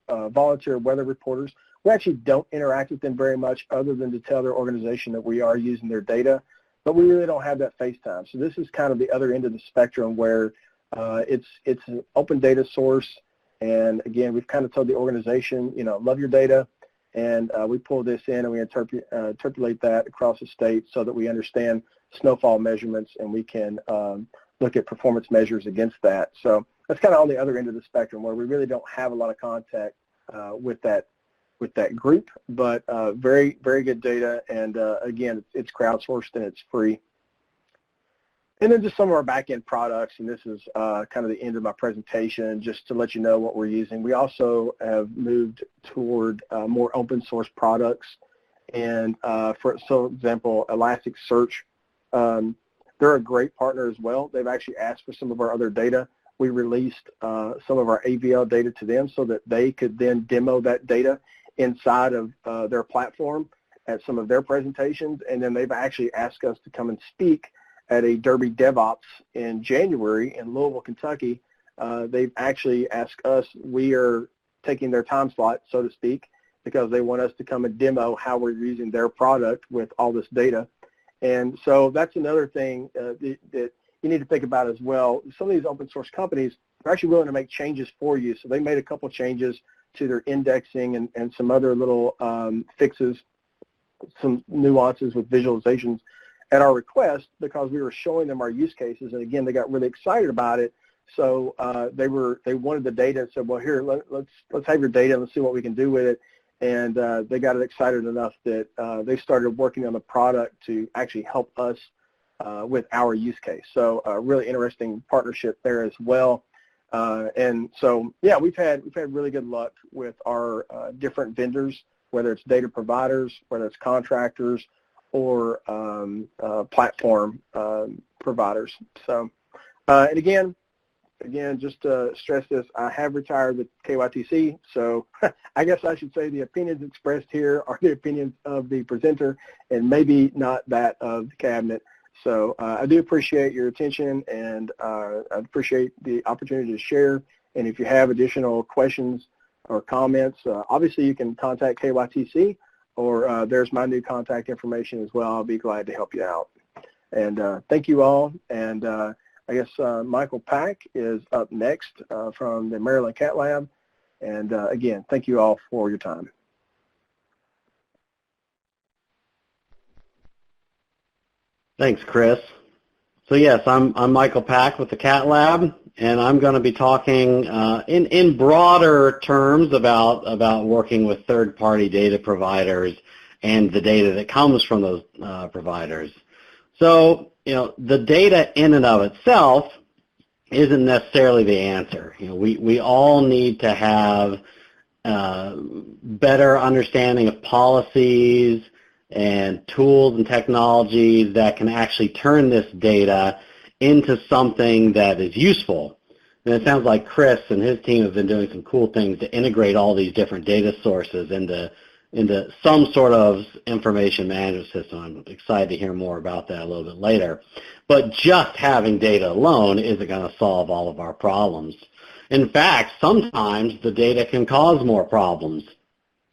volunteer weather reporters. We actually don't interact with them very much other than to tell their organization that we are using their data, but we really don't have that face time. So this is kind of the other end of the spectrum where it's an open data source, and again, we've kind of told the organization, love your data, and we pull this in and we interpolate that across the state so that we understand snowfall measurements, and we can look at performance measures against that. So that's kind of on the other end of the spectrum where we really don't have a lot of contact with that group, but very, very good data, and again, it's crowdsourced and it's free. And then just some of our back-end products, and this is kind of the end of my presentation, just to let you know what we're using. We also have moved toward more open source products, and for example, Elasticsearch, they're a great partner as well. They've actually asked for some of our other data. We released some of our AVL data to them so that they could then demo that data inside of their platform at some of their presentations, and then they've actually asked us to come and speak at a Derby DevOps in January in Louisville, Kentucky. They've actually asked us, we are taking their time slot, so to speak, because they want us to come and demo how we're using their product with all this data. And so that's another thing that you need to think about as well. Some of these open source companies are actually willing to make changes for you. So they made a couple changes to their indexing and some other little fixes, some nuances with visualizations at our request, because we were showing them our use cases, and again, they got really excited about it. So they wanted the data and said, well, here, let's have your data and let's see what we can do with it. And they got it excited enough that they started working on the product to actually help us with our use case. So a really interesting partnership there as well. And so, yeah, we've had really good luck with our different vendors, whether it's data providers, whether it's contractors, or platform providers. So, and again, just to stress this, I have retired with KYTC, so I guess I should say the opinions expressed here are the opinions of the presenter and maybe not that of the cabinet. So I do appreciate your attention, and I appreciate the opportunity to share. And if you have additional questions or comments, obviously you can contact KYTC, or there's my new contact information as well. I'll be glad to help you out. And thank you all. And I guess Michael Pack is up next from the Maryland Cat Lab. And again, thank you all for your time. Thanks, Chris. So yes, I'm Michael Pack with the Cat Lab, and I'm going to be talking in broader terms about working with third-party data providers and the data that comes from those providers. So, the data in and of itself isn't necessarily the answer. We all need to have better understanding of policies and tools and technologies that can actually turn this data into something that is useful. And it sounds like Chris and his team have been doing some cool things to integrate all these different data sources into some sort of information management system. I'm excited to hear more about that a little bit later. But just having data alone isn't going to solve all of our problems. In fact, sometimes the data can cause more problems.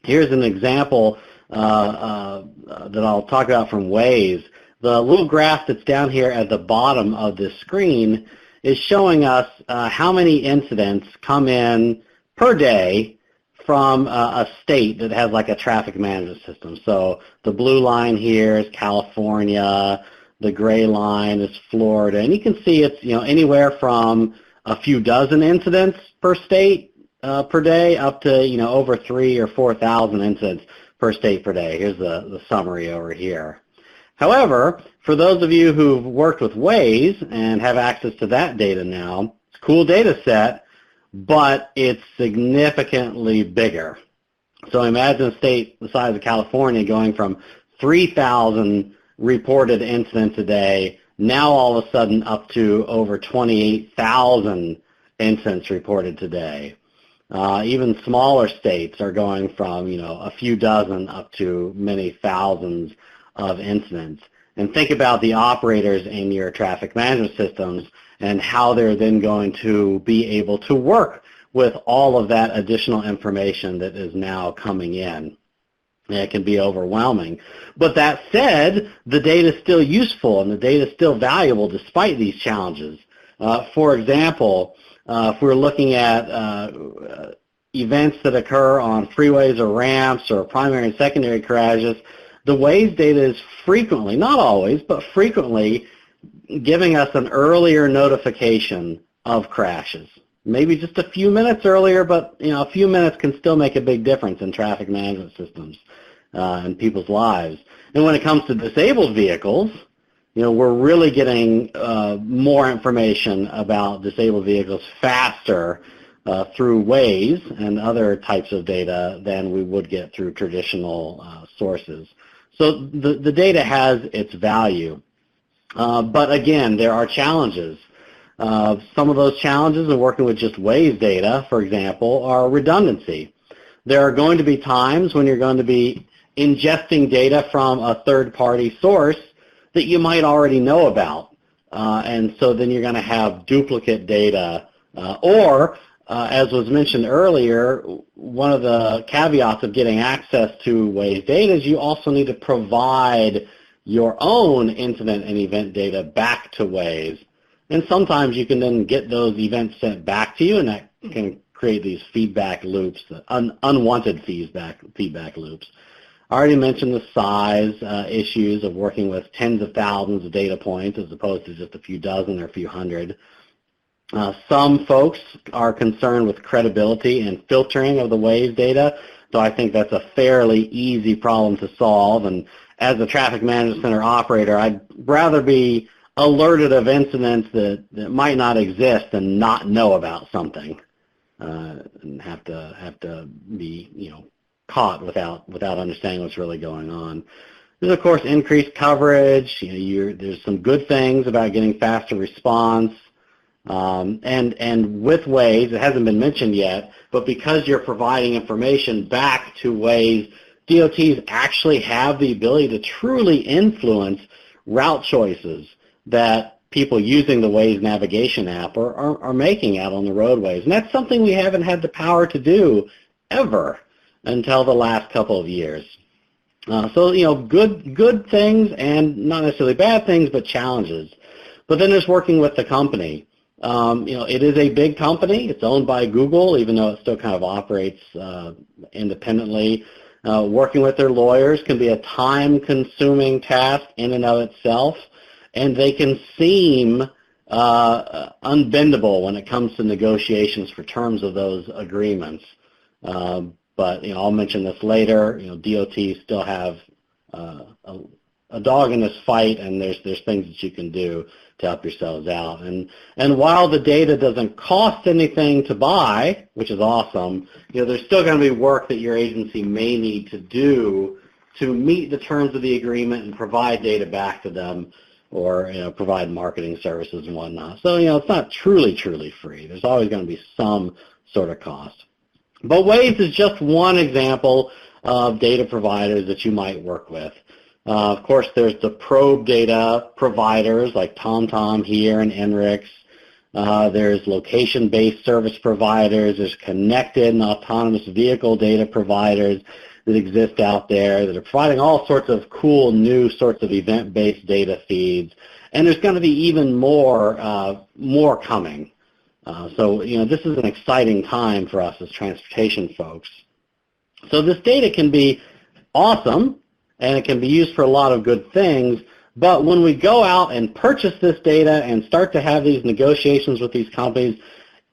Here's an example that I'll talk about from Waze. The little graph that's down here at the bottom of this screen is showing us how many incidents come in per day from a state that has like a traffic management system. So the blue line here is California, the gray line is Florida, and you can see it's anywhere from a few dozen incidents per state per day up to over 3,000 or 4,000 incidents per state per day. Here's the summary over here. However, for those of you who've worked with Waze and have access to that data now, it's a cool data set, but it's significantly bigger. So imagine a state the size of California going from 3,000 reported incidents a day, now all of a sudden up to over 28,000 incidents reported today. Even smaller states are going from, a few dozen up to many thousands of incidents. And think about the operators in your traffic management systems and how they're then going to be able to work with all of that additional information that is now coming in. And it can be overwhelming. But that said, the data is still useful and the data is still valuable despite these challenges. For example, if we're looking at events that occur on freeways or ramps or primary and secondary crashes, the Waze data is frequently, not always, but frequently giving us an earlier notification of crashes. Maybe just a few minutes earlier, but a few minutes can still make a big difference in traffic management systems and people's lives. And when it comes to disabled vehicles, we're really getting more information about disabled vehicles faster through Waze and other types of data than we would get through traditional sources. So the data has its value. But again, there are challenges. Some of those challenges in working with just Waze data, for example, are redundancy. There are going to be times when you're going to be ingesting data from a third-party source that you might already know about. And so then you're going to have duplicate data. As was mentioned earlier, one of the caveats of getting access to Waze data is you also need to provide your own incident and event data back to Waze. And sometimes you can then get those events sent back to you, and that can create these feedback loops, unwanted feedback loops. I already mentioned the size issues of working with tens of thousands of data points as opposed to just a few dozen or a few hundred. Some folks are concerned with credibility and filtering of the Waze data, so I think that's a fairly easy problem to solve. And as a traffic management center operator, I'd rather be alerted of incidents that might not exist and not know about something, and have to be caught without understanding what's really going on. There's of course increased coverage. There's some good things about getting faster response. And with Waze, it hasn't been mentioned yet, but because you're providing information back to Waze, DOTs actually have the ability to truly influence route choices that people using the Waze navigation app are making out on the roadways. And that's something we haven't had the power to do ever until the last couple of years. So, good things and not necessarily bad things, but challenges. But then there's working with the company. It is a big company. It's owned by Google, even though it still kind of operates independently. Working with their lawyers can be a time-consuming task in and of itself, and they can seem unbendable when it comes to negotiations for terms of those agreements. But I'll mention this later. DOTs still have a dog in this fight, and there's things that you can do to help yourselves out. And while the data doesn't cost anything to buy, which is awesome, there's still going to be work that your agency may need to do to meet the terms of the agreement and provide data back to them, or provide marketing services and whatnot. So it's not truly free. There's always going to be some sort of cost. But Waze is just one example of data providers that you might work with. Of course, there's the probe data providers like TomTom here and Enrix. There's location-based service providers. There's connected and autonomous vehicle data providers. that exist out there that are providing all sorts of cool new sorts of event-based data feeds. And there's going to be even more coming. So, this is an exciting time for us as transportation folks. So this data can be awesome, and it can be used for a lot of good things, but when we go out and purchase this data and start to have these negotiations with these companies,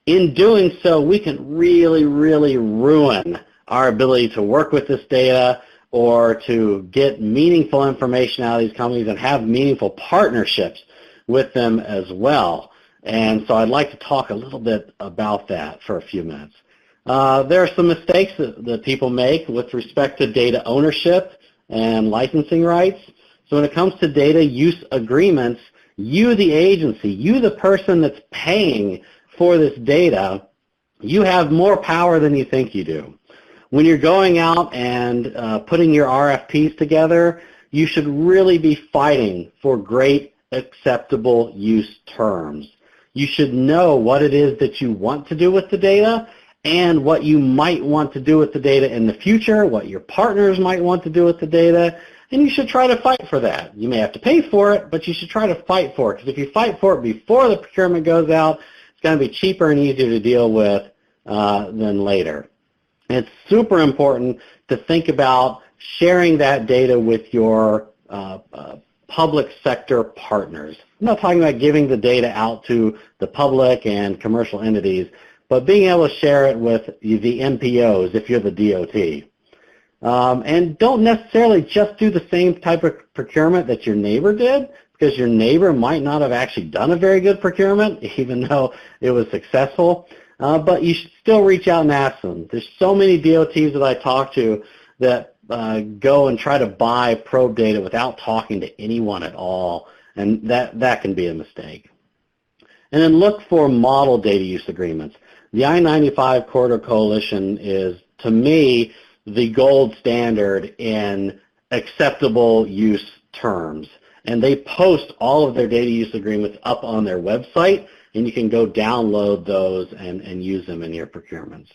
in doing so, we can really, really ruin our ability to work with this data or to get meaningful information out of these companies and have meaningful partnerships with them as well. And so I'd like to talk a little bit about that for a few minutes. There are some mistakes that people make with respect to data ownership and licensing rights. So when it comes to data use agreements, you, the agency, you, the person that's paying for this data, you have more power than you think you do. When you're going out and putting your RFPs together, you should really be fighting for great acceptable use terms. You should know what it is that you want to do with the data and what you might want to do with the data in the future, what your partners might want to do with the data, and you should try to fight for that. You may have to pay for it, but you should try to fight for it, because if you fight for it before the procurement goes out, it's going to be cheaper and easier to deal with than later. And it's super important to think about sharing that data with your public sector partners. I'm not talking about giving the data out to the public and commercial entities, but being able to share it with the MPOs if you're the DOT. And don't necessarily just do the same type of procurement that your neighbor did, because your neighbor might not have actually done a very good procurement, even though it was successful. But you should still reach out and ask them. There's so many DOTs that I talk to that go and try to buy probe data without talking to anyone at all, and that can be a mistake. And then look for model data use agreements. The I-95 Corridor Coalition is, to me, the gold standard in acceptable use terms. And they post all of their data use agreements up on their website, and you can go download those and use them in your procurements.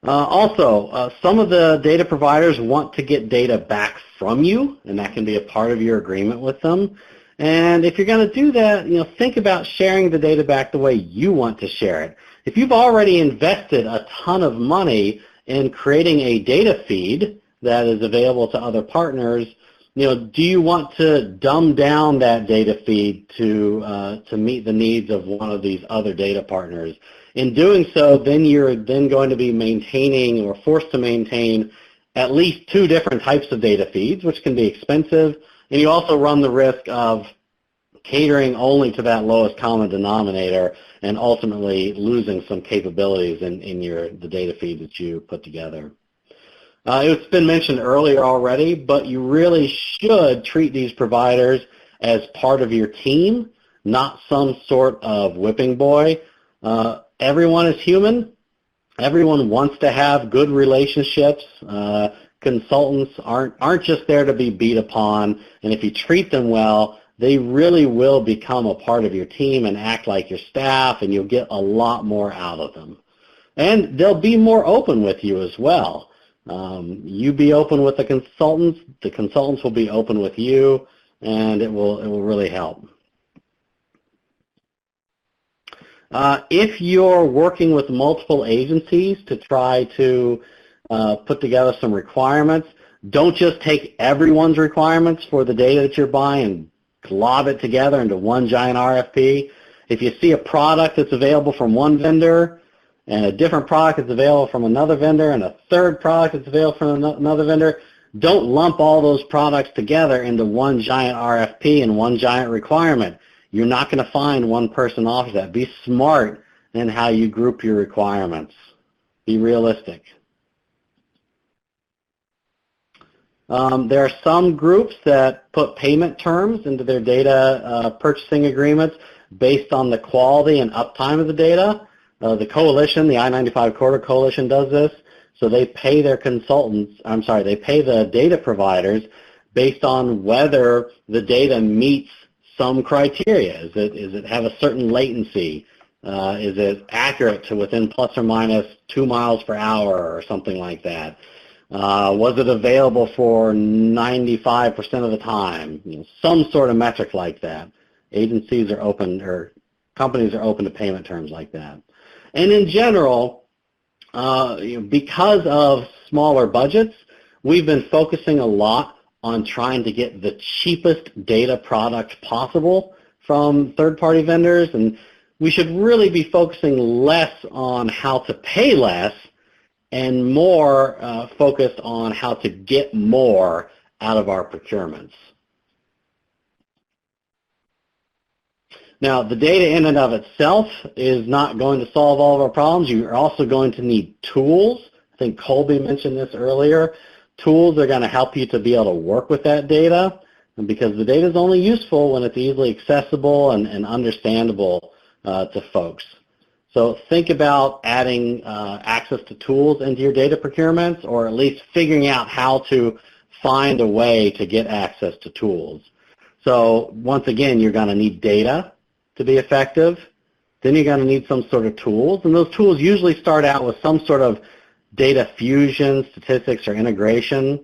Also, some of the data providers want to get data back from you, and that can be a part of your agreement with them. And if you're going to do that, think about sharing the data back the way you want to share it. If you've already invested a ton of money in creating a data feed that is available to other partners, do you want to dumb down that data feed to meet the needs of one of these other data partners? In doing so, then you're going to be maintaining or forced to maintain at least 2 different types of data feeds, which can be expensive, and you also run the risk of catering only to that lowest common denominator and ultimately losing some capabilities in the data feed that you put together. It's been mentioned earlier already, but you really should treat these providers as part of your team, not some sort of whipping boy. Everyone is human. Everyone wants to have good relationships. Consultants aren't just there to be beat upon, and if you treat them well, they really will become a part of your team and act like your staff, and you'll get a lot more out of them. And they'll be more open with you as well. You be open with the consultants will be open with you, and it will really help. If you're working with multiple agencies to try to put together some requirements, don't just take everyone's requirements for the data that you're buying and glob it together into one giant RFP. If you see a product that's available from one vendor and a different product that's available from another vendor and a third product that's available from another vendor, don't lump all those products together into one giant RFP and one giant requirement. You're not going to find one person offers that. Be smart in how you group your requirements. Be realistic. There are some groups that put payment terms into their data purchasing agreements based on the quality and uptime of the data. The coalition, the I-95 Corridor Coalition, does this. So they pay their they pay the data providers based on whether the data meets some criteria. Is it have a certain latency? Is it accurate to within plus or minus 2 miles per hour or something like that? Was it available for 95% of the time? Some sort of metric like that. Agencies are open, or companies are open to payment terms like that. And in general, because of smaller budgets, we've been focusing a lot on trying to get the cheapest data product possible from third-party vendors, and we should really be focusing less on how to pay less and more focused on how to get more out of our procurements. Now, the data in and of itself is not going to solve all of our problems. You're also going to need tools. I think Colby mentioned this earlier. Tools are going to help you to be able to work with that data, because the data is only useful when it's easily accessible and understandable to folks. So think about adding access to tools into your data procurements, or at least figuring out how to find a way to get access to tools. So once again, you're going to need data to be effective. Then you're going to need some sort of tools, and those tools usually start out with some sort of data fusion, statistics, or integration,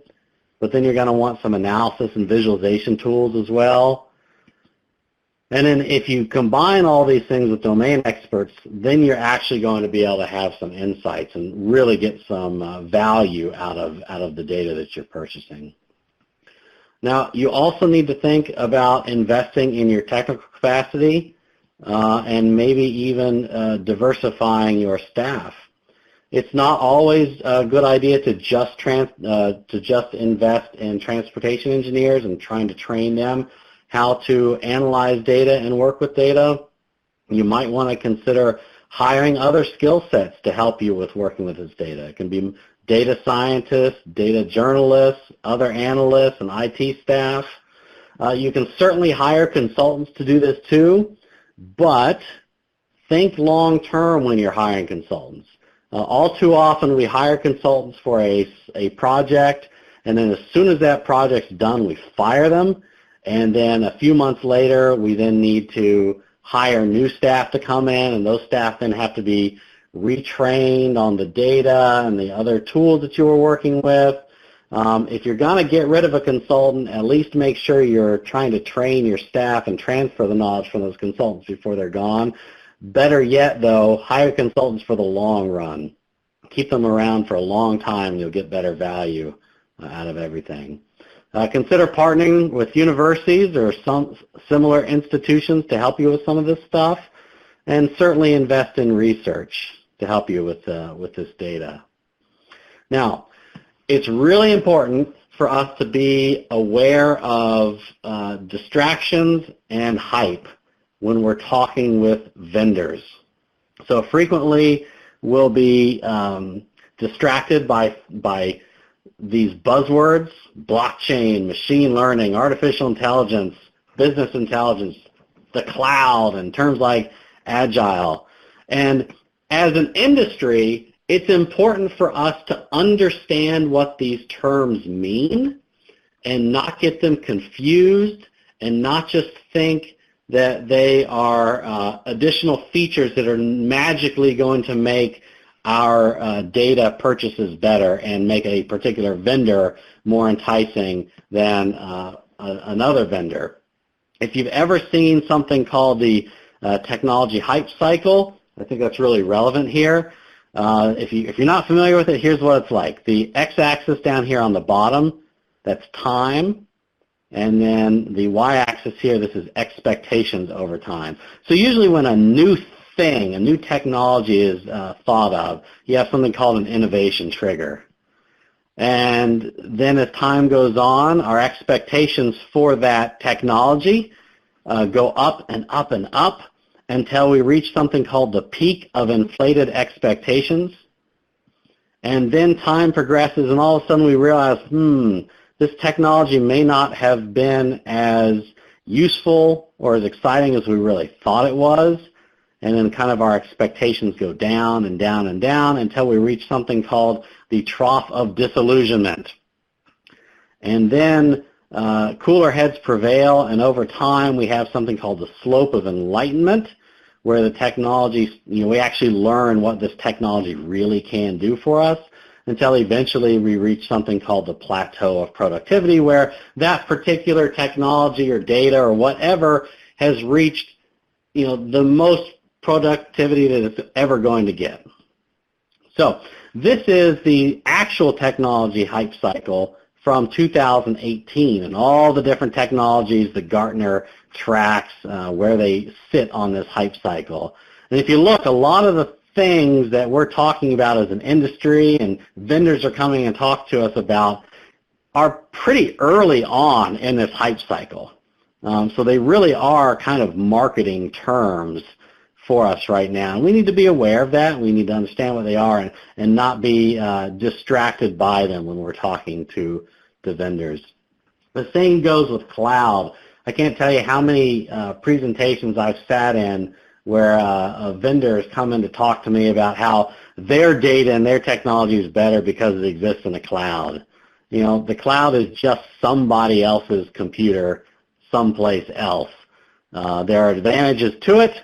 but then you're going to want some analysis and visualization tools as well. And then if you combine all these things with domain experts, then you're actually going to be able to have some insights and really get some value out of the data that you're purchasing. Now, you also need to think about investing in your technical capacity and maybe even diversifying your staff. It's not always a good idea to just invest in transportation engineers and trying to train them how to analyze data and work with data. You might want to consider hiring other skill sets to help you with working with this data. It can be data scientists, data journalists, other analysts, and IT staff. You can certainly hire consultants to do this too, but think long-term when you're hiring consultants. All too often we hire consultants for a project, and then as soon as that project's done, we fire them, and then a few months later we then need to hire new staff to come in, and those staff then have to be retrained on the data and the other tools that you were working with. If you're going to get rid of a consultant, at least make sure you're trying to train your staff and transfer the knowledge from those consultants before they're gone. Better yet, though, hire consultants for the long run. Keep them around for a long time, and you'll get better value out of everything. Consider partnering with universities or some similar institutions to help you with some of this stuff, and certainly invest in research to help you with this data. Now, it's really important for us to be aware of distractions and hype when we're talking with vendors. So frequently we'll be distracted by these buzzwords: blockchain, machine learning, artificial intelligence, business intelligence, the cloud, and terms like agile. And as an industry, it's important for us to understand what these terms mean and not get them confused, and not just think that they are additional features that are magically going to make our data purchases better and make a particular vendor more enticing than another vendor. If you've ever seen something called the technology hype cycle, I think that's really relevant here. If you're not familiar with it, here's what it's like. The x-axis down here on the bottom, that's time. And then the y-axis here, this is expectations over time. So usually when a new thing, a new technology is thought of, you have something called an innovation trigger. And then as time goes on, our expectations for that technology go up and up and up until we reach something called the peak of inflated expectations. And then time progresses, and all of a sudden we realize, this technology may not have been as useful or as exciting as we really thought it was, and then kind of our expectations go down and down and down until we reach something called the trough of disillusionment. And then cooler heads prevail, and over time we have something called the slope of enlightenment, where the technology, we actually learn what this technology really can do for us, until eventually we reach something called the plateau of productivity, where that particular technology or data or whatever has reached, the most productivity that it's ever going to get. So this is the actual technology hype cycle from 2018, and all the different technologies that Gartner tracks, where they sit on this hype cycle. And if you look, a lot of the things that we're talking about as an industry and vendors are coming and talk to us about are pretty early on in this hype cycle. So they really are kind of marketing terms for us right now. And we need to be aware of that. We need to understand what they are and not be distracted by them when we're talking to the vendors. The same goes with cloud. I can't tell you how many presentations I've sat in where a vendor has come in to talk to me about how their data and their technology is better because it exists in the cloud. The cloud is just somebody else's computer someplace else. There are advantages to it,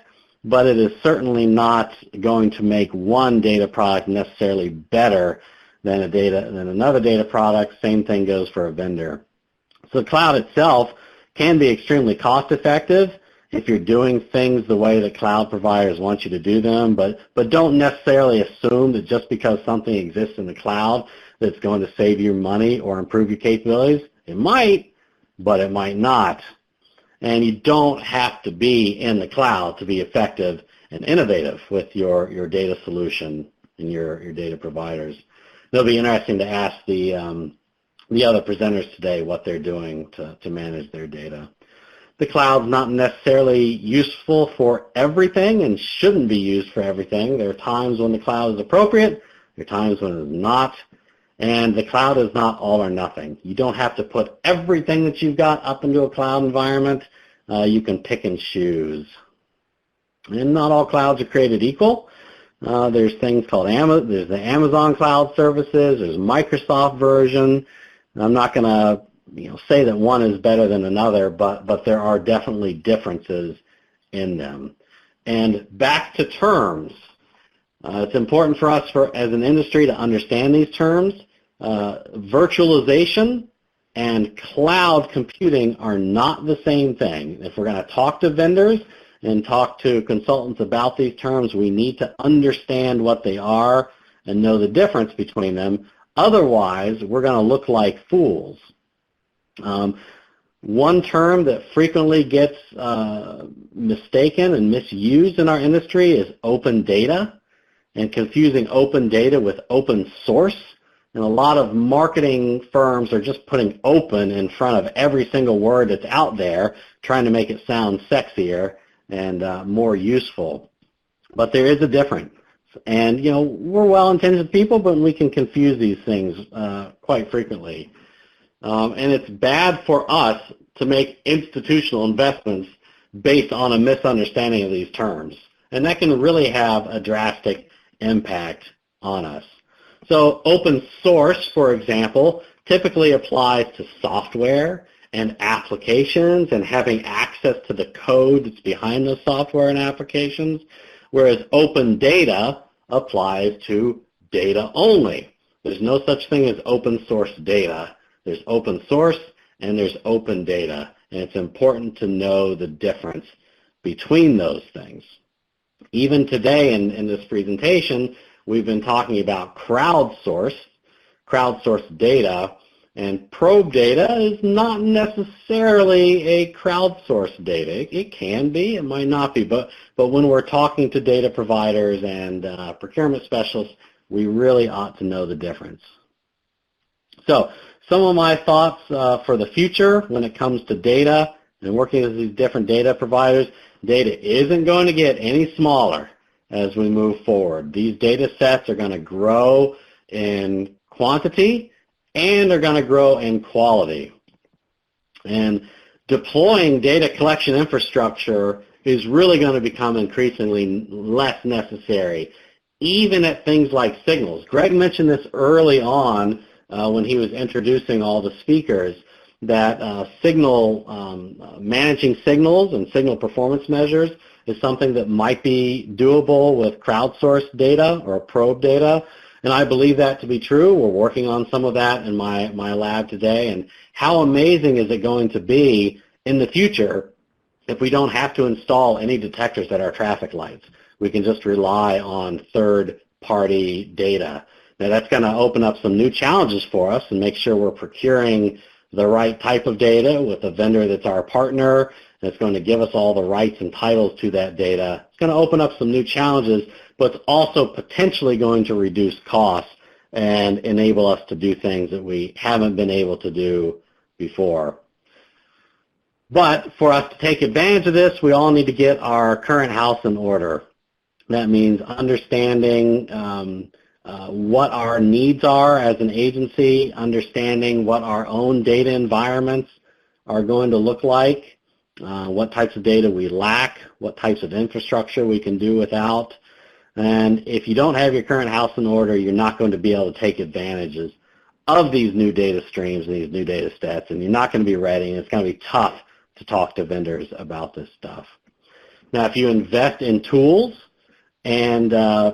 but it is certainly not going to make one data product necessarily better than another data product. Same thing goes for a vendor. So the cloud itself can be extremely cost effective if you're doing things the way that cloud providers want you to do them, but don't necessarily assume that just because something exists in the cloud that it's going to save you money or improve your capabilities. It might, but it might not. And you don't have to be in the cloud to be effective and innovative with your data solution and your data providers. It'll be interesting to ask the other presenters today what they're doing to manage their data. The cloud's not necessarily useful for everything and shouldn't be used for everything. There are times when the cloud is appropriate, there are times when it is not, and the cloud is not all or nothing. You don't have to put everything that you've got up into a cloud environment. You can pick and choose. And not all clouds are created equal. There's things called there's the Amazon Cloud Services, there's a Microsoft version. I'm not going to say that one is better than another, but there are definitely differences in them. And back to terms. It's important for us as an industry to understand these terms. Virtualization and cloud computing are not the same thing. If we're going to talk to vendors and talk to consultants about these terms, we need to understand what they are and know the difference between them. Otherwise, we're going to look like fools. One term that frequently gets mistaken and misused in our industry is open data, and confusing open data with open source. And a lot of marketing firms are just putting open in front of every single word that's out there, trying to make it sound sexier and more useful. But there is a difference. And, we're well-intentioned people, but we can confuse these things quite frequently. And it's bad for us to make institutional investments based on a misunderstanding of these terms. And that can really have a drastic impact on us. So open source, for example, typically applies to software and applications and having access to the code that's behind those software and applications, whereas open data applies to data only. There's no such thing as open source data. There's open source and there's open data, and it's important to know the difference between those things. Even today in this presentation, we've been talking about crowdsourced data, and probe data is not necessarily a crowdsourced data. It can be, it might not be, but when we're talking to data providers and procurement specialists, we really ought to know the difference. So some of my thoughts for the future when it comes to data and working with these different data providers, data isn't going to get any smaller as we move forward. These data sets are going to grow in quantity and they're going to grow in quality. And deploying data collection infrastructure is really going to become increasingly less necessary, even at things like signals. Greg mentioned this early on when he was introducing all the speakers. that managing signals and signal performance measures is something that might be doable with crowdsourced data or probe data. And I believe that to be true. We're working on some of that in my lab today. And how amazing is it going to be in the future if we don't have to install any detectors at our traffic lights? We can just rely on third-party data. Now, that's going to open up some new challenges for us and make sure we're procuring the right type of data with a vendor that's our partner, and it's going to give us all the rights and titles to that data. It's going to open up some new challenges, but it's also potentially going to reduce costs and enable us to do things that we haven't been able to do before. But for us to take advantage of this, we all need to get our current house in order. That means understanding what our needs are as an agency, understanding what our own data environments are going to look like, what types of data we lack, what types of infrastructure we can do without. And if you don't have your current house in order, you're not going to be able to take advantages of these new data streams and these new data sets, and you're not going to be ready, and it's going to be tough to talk to vendors about this stuff. Now, if you invest in tools and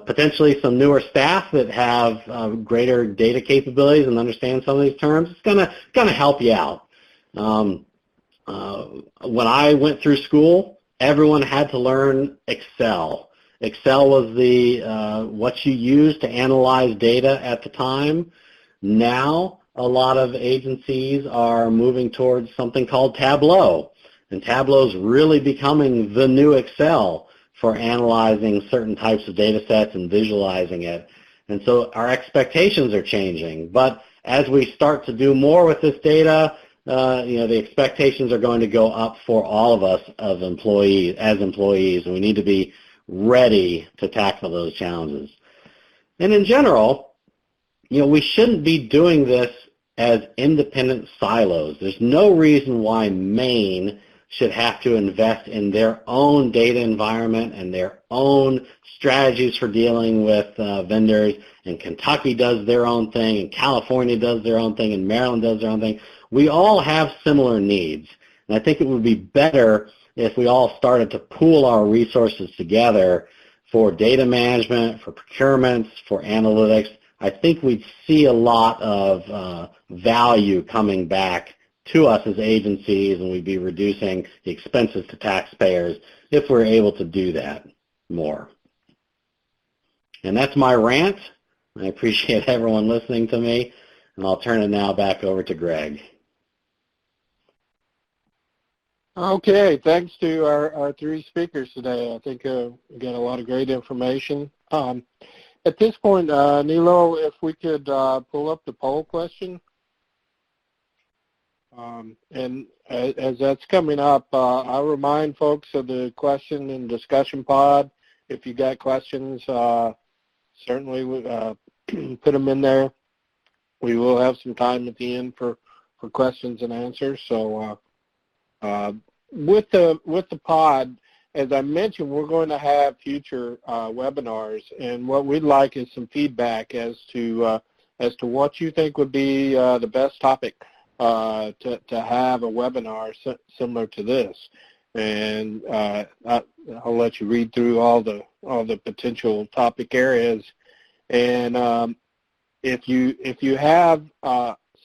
potentially some newer staff that have greater data capabilities and understand some of these terms, it's going to help you out. When I went through school, everyone had to learn Excel. Excel was what you used to analyze data at the time. Now, a lot of agencies are moving towards something called Tableau, and Tableau is really becoming the new Excel for analyzing certain types of data sets and visualizing it. And so our expectations are changing. But as we start to do more with this data, the expectations are going to go up for all of us as employees, and we need to be ready to tackle those challenges. And in general, we shouldn't be doing this as independent silos. There's no reason why Maine should have to invest in their own data environment and their own strategies for dealing with vendors, and Kentucky does their own thing, and California does their own thing, and Maryland does their own thing. We all have similar needs, and I think it would be better if we all started to pool our resources together for data management, for procurements, for analytics. I think we'd see a lot of value coming back to us as agencies, and we'd be reducing the expenses to taxpayers if we're able to do that more. And that's my rant. I appreciate everyone listening to me, and I'll turn it now back over to Greg. Okay, thanks to our three speakers today. I think we got a lot of great information. At this point, Nilo, if we could pull up the poll question. And as that's coming up, I'll remind folks of the question and discussion pod. If you got questions, certainly put them in there. We will have some time at the end for questions and answers. So with the pod, as I mentioned, we're going to have future webinars, and what we'd like is some feedback as to what you think would be the best topic to have a webinar similar to this. And I'll let you read through all the potential topic areas. And if you have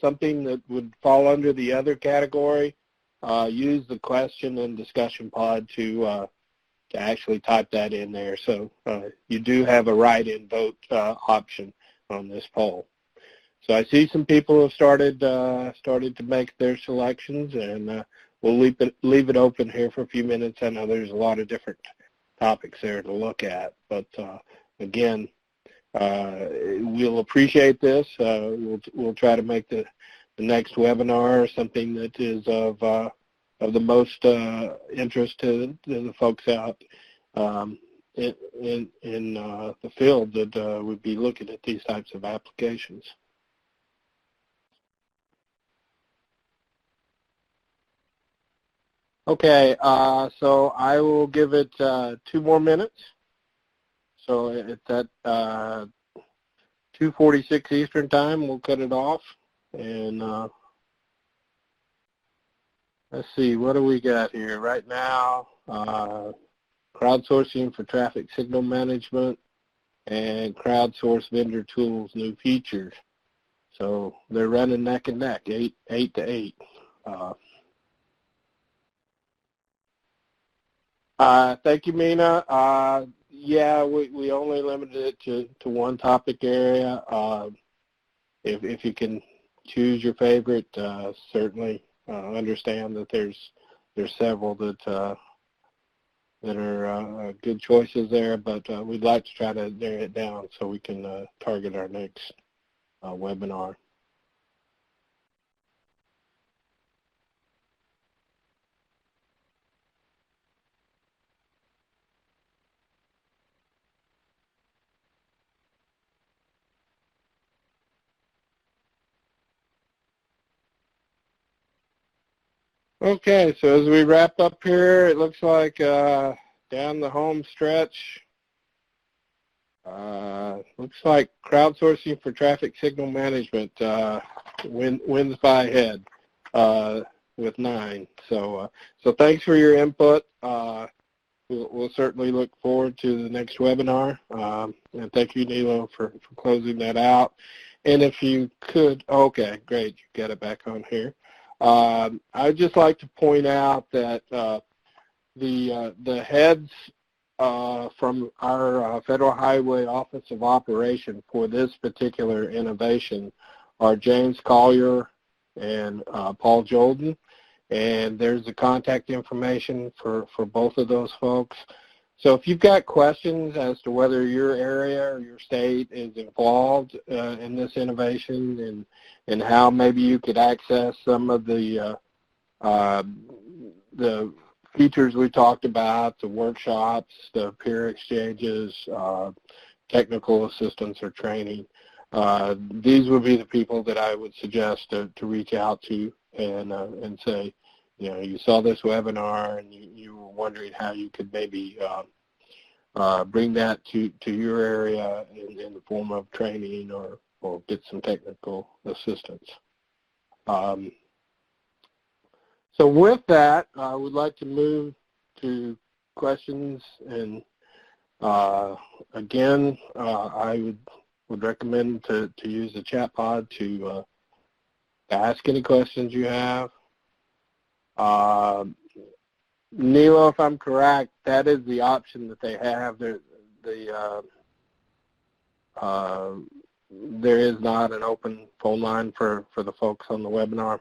something that would fall under the other category, use the question and discussion pod to actually type that in there. So you do have a write-in vote option on this poll. So I see some people have started to make their selections, and we'll leave it open here for a few minutes. I know there's a lot of different topics there to look at, but again, we'll appreciate this. We'll try to make the next webinar something that is of the most interest to the folks out in the field that would be looking at these types of applications. Okay, so I will give it 2 more minutes. So it's at 2:46 Eastern Time. We'll cut it off, and let's see, what do we got here right now? Crowdsourcing for traffic signal management and crowdsource vendor tools, new features. So they're running neck and neck, 8 to 8. Thank you, Mina. Yeah, we only limited it to one topic area. If you can choose your favorite, certainly understand that there's several that are good choices there, but we'd like to try to narrow it down so we can target our next webinar. Okay, so as we wrap up here, it looks like down the home stretch, looks like crowdsourcing for traffic signal management wins by a head with 9. So thanks for your input. We'll certainly look forward to the next webinar. And thank you, Nilo, for closing that out. And if you could, okay, great, you got it back on here. I'd just like to point out that the heads from our Federal Highway Office of Operation for this particular innovation are James Collier and Paul Jolden, and there's the contact information for both of those folks. So if you've got questions as to whether your area or your state is involved in this innovation and how maybe you could access some of the features we talked about, the workshops, the peer exchanges, technical assistance or training, these would be the people that I would suggest to reach out to and say, you know, you saw this webinar and you were wondering how you could maybe bring that to your area in the form of training or get some technical assistance. So with that, I would like to move to questions, and again, I would recommend to use the chat pod to ask any questions you have. Nilo, if I'm correct, that is the option that they have. There is not an open phone line for the folks on the webinar.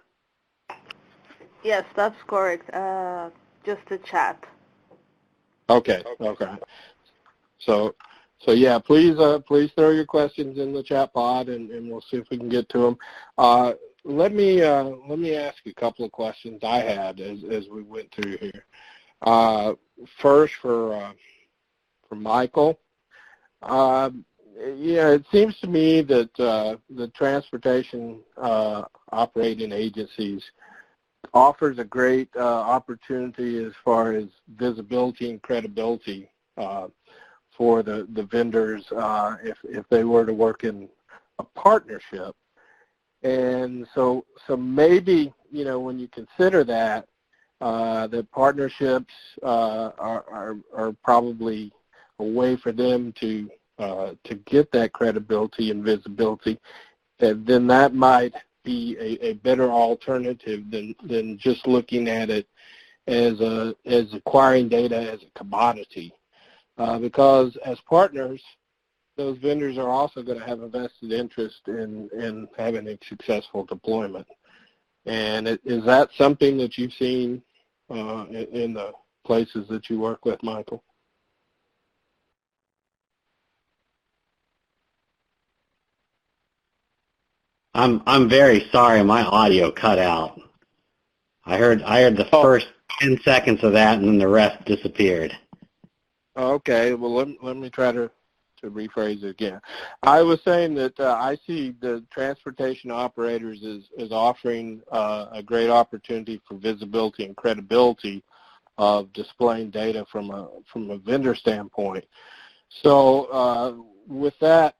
Yes, that's correct. Just a chat. Okay. So yeah, please throw your questions in the chat pod, and we'll see if we can get to them. Let me ask a couple of questions I had as we went through here. First, for Michael, yeah, it seems to me that the transportation operating agencies offers a great opportunity as far as visibility and credibility for the vendors if they were to work in a partnership. And so maybe, you know, when you consider that, the partnerships are probably a way for them to get that credibility and visibility, and then that might be a better alternative than just looking at it as acquiring data as a commodity, because as partners, those vendors are also going to have a vested interest in having a successful deployment. And is that something that you've seen in the places that you work with, Michael? I'm very sorry, my audio cut out. I heard the first 10 seconds of that, and then the rest disappeared. Okay, well let me try to rephrase it again. I was saying that I see the transportation operators as offering a great opportunity for visibility and credibility of displaying data from a vendor standpoint. So with that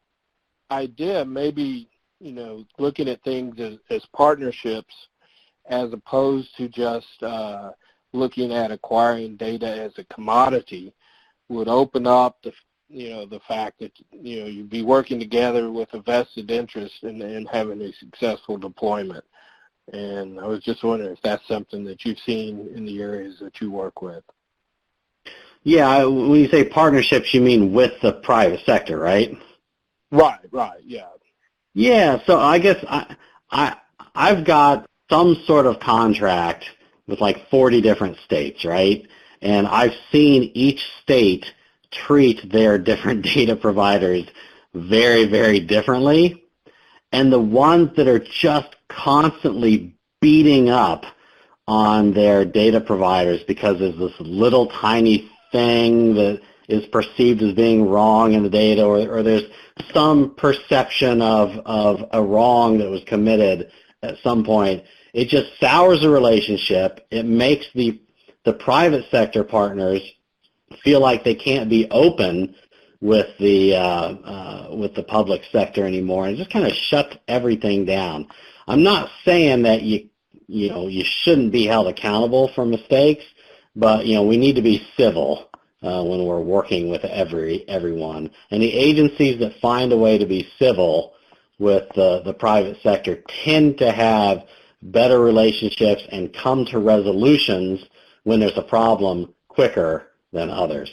idea, maybe, you know, looking at things as partnerships as opposed to just looking at acquiring data as a commodity, would open up the fact that you'd be working together with a vested interest in having a successful deployment. And I was just wondering if that's something that you've seen in the areas that you work with. Yeah, when you say partnerships, you mean with the private sector, right? Right, yeah. Yeah, so I guess I've got some sort of contract with like 40 different states, right? And I've seen each state treat their different data providers very, very differently. And the ones that are just constantly beating up on their data providers because there's this little tiny thing that is perceived as being wrong in the data, or there's some perception of a wrong that was committed at some point, it just sours the relationship. It makes the private sector partners feel like they can't be open with the public sector anymore, and it just kind of shuts everything down. I'm not saying that you shouldn't be held accountable for mistakes, but we need to be civil when we're working with everyone. And the agencies that find a way to be civil with the private sector tend to have better relationships and come to resolutions when there's a problem quicker than others.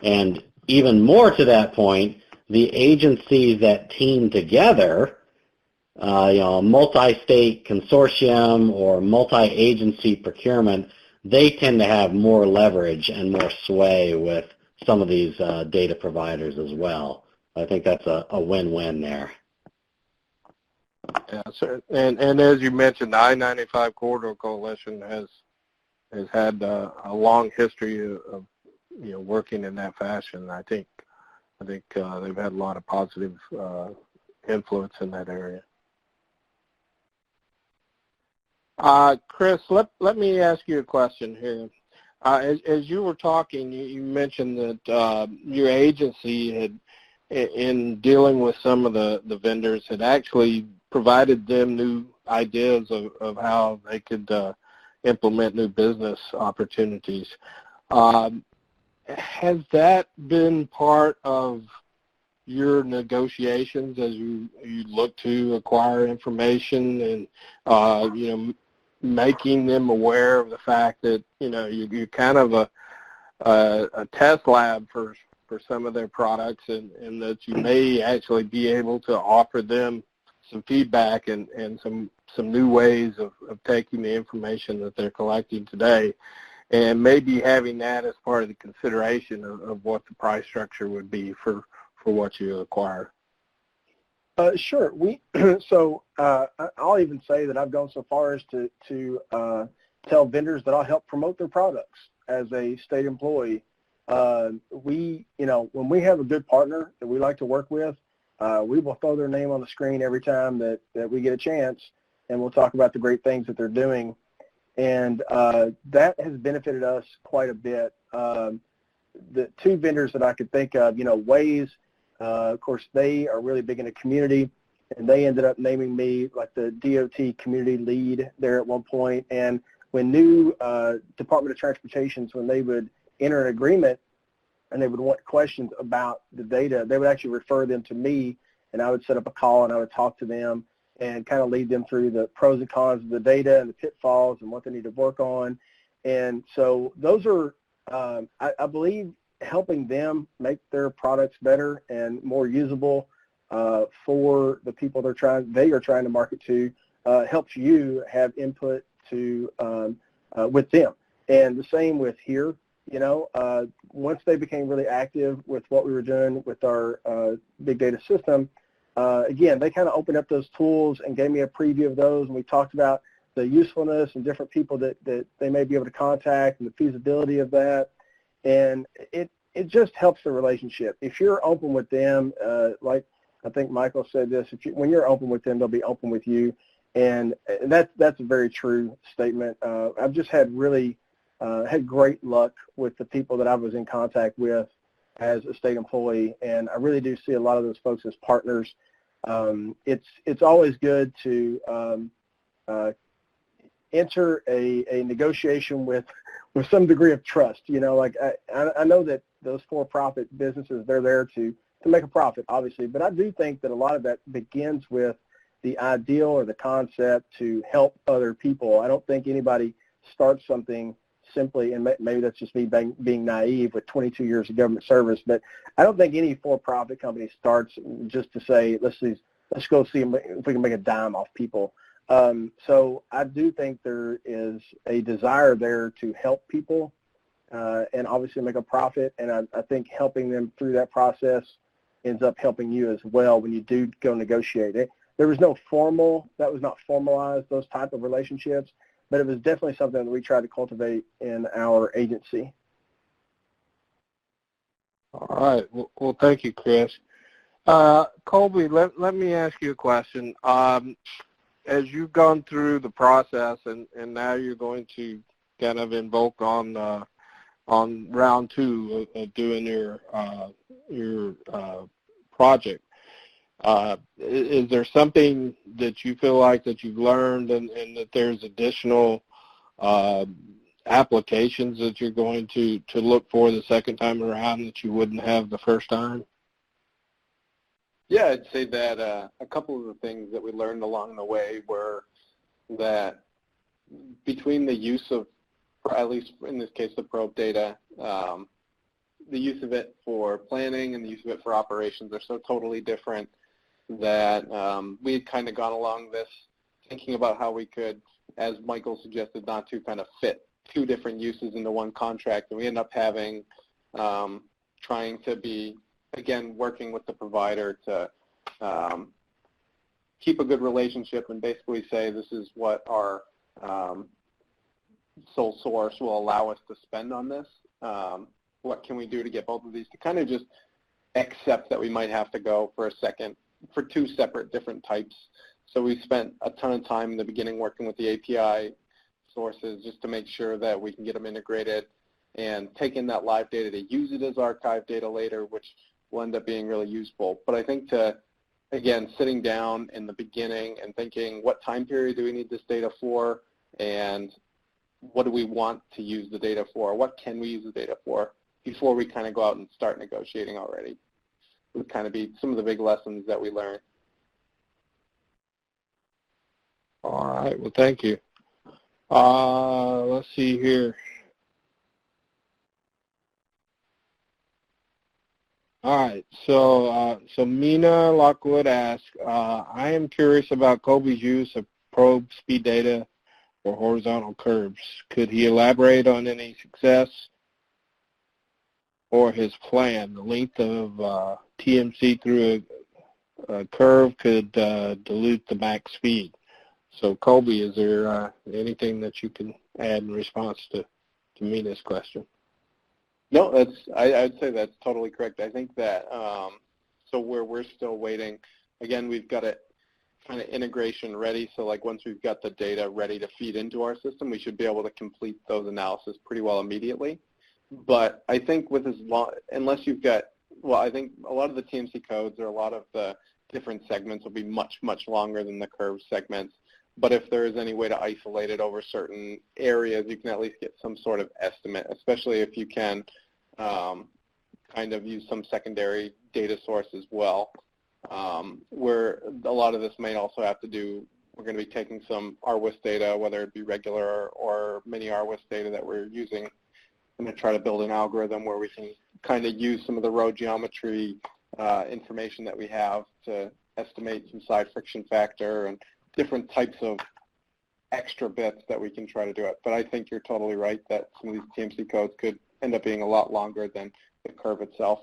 And even more to that point, the agencies that team together, a multi-state consortium or multi-agency procurement, they tend to have more leverage and more sway with some of these data providers as well. I think that's a win-win there. Yeah, sir. And as you mentioned, the I-95 Corridor Coalition has had a long history of working in that fashion. I think they've had a lot of positive influence in that area. Chris, let me ask you a question here. As you were talking, you mentioned that your agency had, in dealing with some of the vendors, had actually provided them new ideas of how they could implement new business opportunities. Has that been part of your negotiations as you look to acquire information and making them aware of the fact that you're kind of a test lab for some of their products, and that you may actually be able to offer them some feedback and some new ways of taking the information that they're collecting today, and maybe having that as part of the consideration of what the price structure would be for what you acquire? Sure. I'll even say that I've gone so far as to tell vendors that I'll help promote their products as a state employee. When we have a good partner that we like to work with, we will throw their name on the screen every time that we get a chance, and we'll talk about the great things that they're doing. And that has benefited us quite a bit. The two vendors that I could think of, Waze, of course, they are really big in the community, and they ended up naming me like the DOT community lead there at one point. And when new Department of Transportations, when they would enter an agreement and they would want questions about the data, they would actually refer them to me, and I would set up a call and I would talk to them and kind of lead them through the pros and cons of the data and the pitfalls and what they need to work on. And so those are, I believe, helping them make their products better and more usable for the people they are trying to market to, helps you have input to with them. And the same with here. Once they became really active with what we were doing with our big data system, again, they kind of opened up those tools and gave me a preview of those, and we talked about the usefulness and different people that they may be able to contact and the feasibility of that. And it just helps the relationship. If you're open with them, like I think Michael said this, when you're open with them, they'll be open with you. And that's a very true statement. I've just had great luck with the people that I was in contact with as a state employee, and I really do see a lot of those folks as partners. It's always good to enter a negotiation with some degree of trust. You know, like I know that those for-profit businesses, they're there to make a profit, obviously, but I do think that a lot of that begins with the ideal or the concept to help other people. I don't think anybody starts something simply, and maybe that's just me being naive with 22 years of government service, but I don't think any for-profit company starts just to say, let's go see if we can make a dime off people. So I do think there is a desire there to help people and obviously make a profit, and I think helping them through that process ends up helping you as well when you do go negotiate it. There was no that was not formalized, those type of relationships, but it was definitely something that we tried to cultivate in our agency. All right. Well, thank you, Chris. Colby, let me ask you a question. As you've gone through the process and now you're going to kind of invoke on round two of doing your project, is there something that you feel like that you've learned and that there's additional applications that you're going to look for the second time around that you wouldn't have the first time? Yeah, I'd say that a couple of the things that we learned along the way were that between the use of, at least in this case, the probe data, the use of it for planning and the use of it for operations are so totally different that we had kind of gone along this thinking about how we could, as Michael suggested, not to kind of fit two different uses into one contract, and we end up having, trying to be, again, working with the provider to keep a good relationship and basically say this is what our sole source will allow us to spend on this. What can we do to get both of these to kind of just accept that we might have to go for two separate different types. So we spent a ton of time in the beginning working with the API sources just to make sure that we can get them integrated and take in that live data to use it as archive data later, which will end up being really useful. But I think again, sitting down in the beginning and thinking what time period do we need this data for and what do we want to use the data for? What can we use the data for before we kind of go out and start negotiating already? Would kind of be some of the big lessons that we learned. All right. Well, thank you. Let's see here. All right. So Mina Lockwood asks, I am curious about Colby's use of probe speed data for horizontal curves. Could he elaborate on any success or his plan? The length of TMC through a curve could dilute the max speed. So Colby, is there anything that you can add in response to Mina's question? No, I'd say that's totally correct. I think that so we're still waiting. Again, we've got it kind of integration ready. So like once we've got the data ready to feed into our system, we should be able to complete those analysis pretty well immediately. But I think with unless you've got, well, I think a lot of the TMC codes or a lot of the different segments will be much, much longer than the curve segments. But if there is any way to isolate it over certain areas, you can at least get some sort of estimate, especially if you can kind of use some secondary data source as well, where a lot of this may also have to do, we're going to be taking some RWIS data, whether it be regular or mini RWIS data that we're using. I'm going to try to build an algorithm where we can kind of use some of the road geometry information that we have to estimate some side friction factor and different types of extra bits that we can try to do it. But I think you're totally right that some of these TMC codes could end up being a lot longer than the curve itself.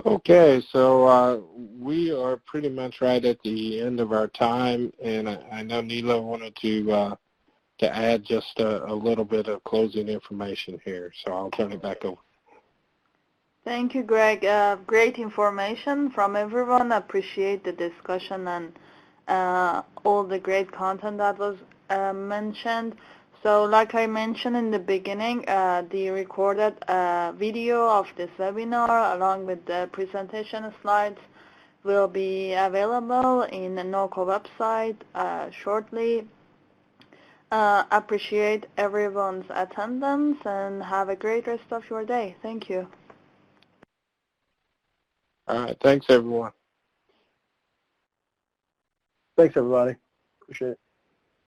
Okay, so we are pretty much right at the end of our time, and I know Neela wanted to add just a little bit of closing information here, so I'll turn it back over. Thank you, Greg. Great information from everyone. Appreciate the discussion and all the great content that was mentioned. So like I mentioned in the beginning, the recorded video of this webinar along with the presentation slides will be available in the NOCO website shortly. Appreciate everyone's attendance and have a great rest of your day. Thank you. All right. Thanks, everyone. Thanks, everybody. Appreciate it.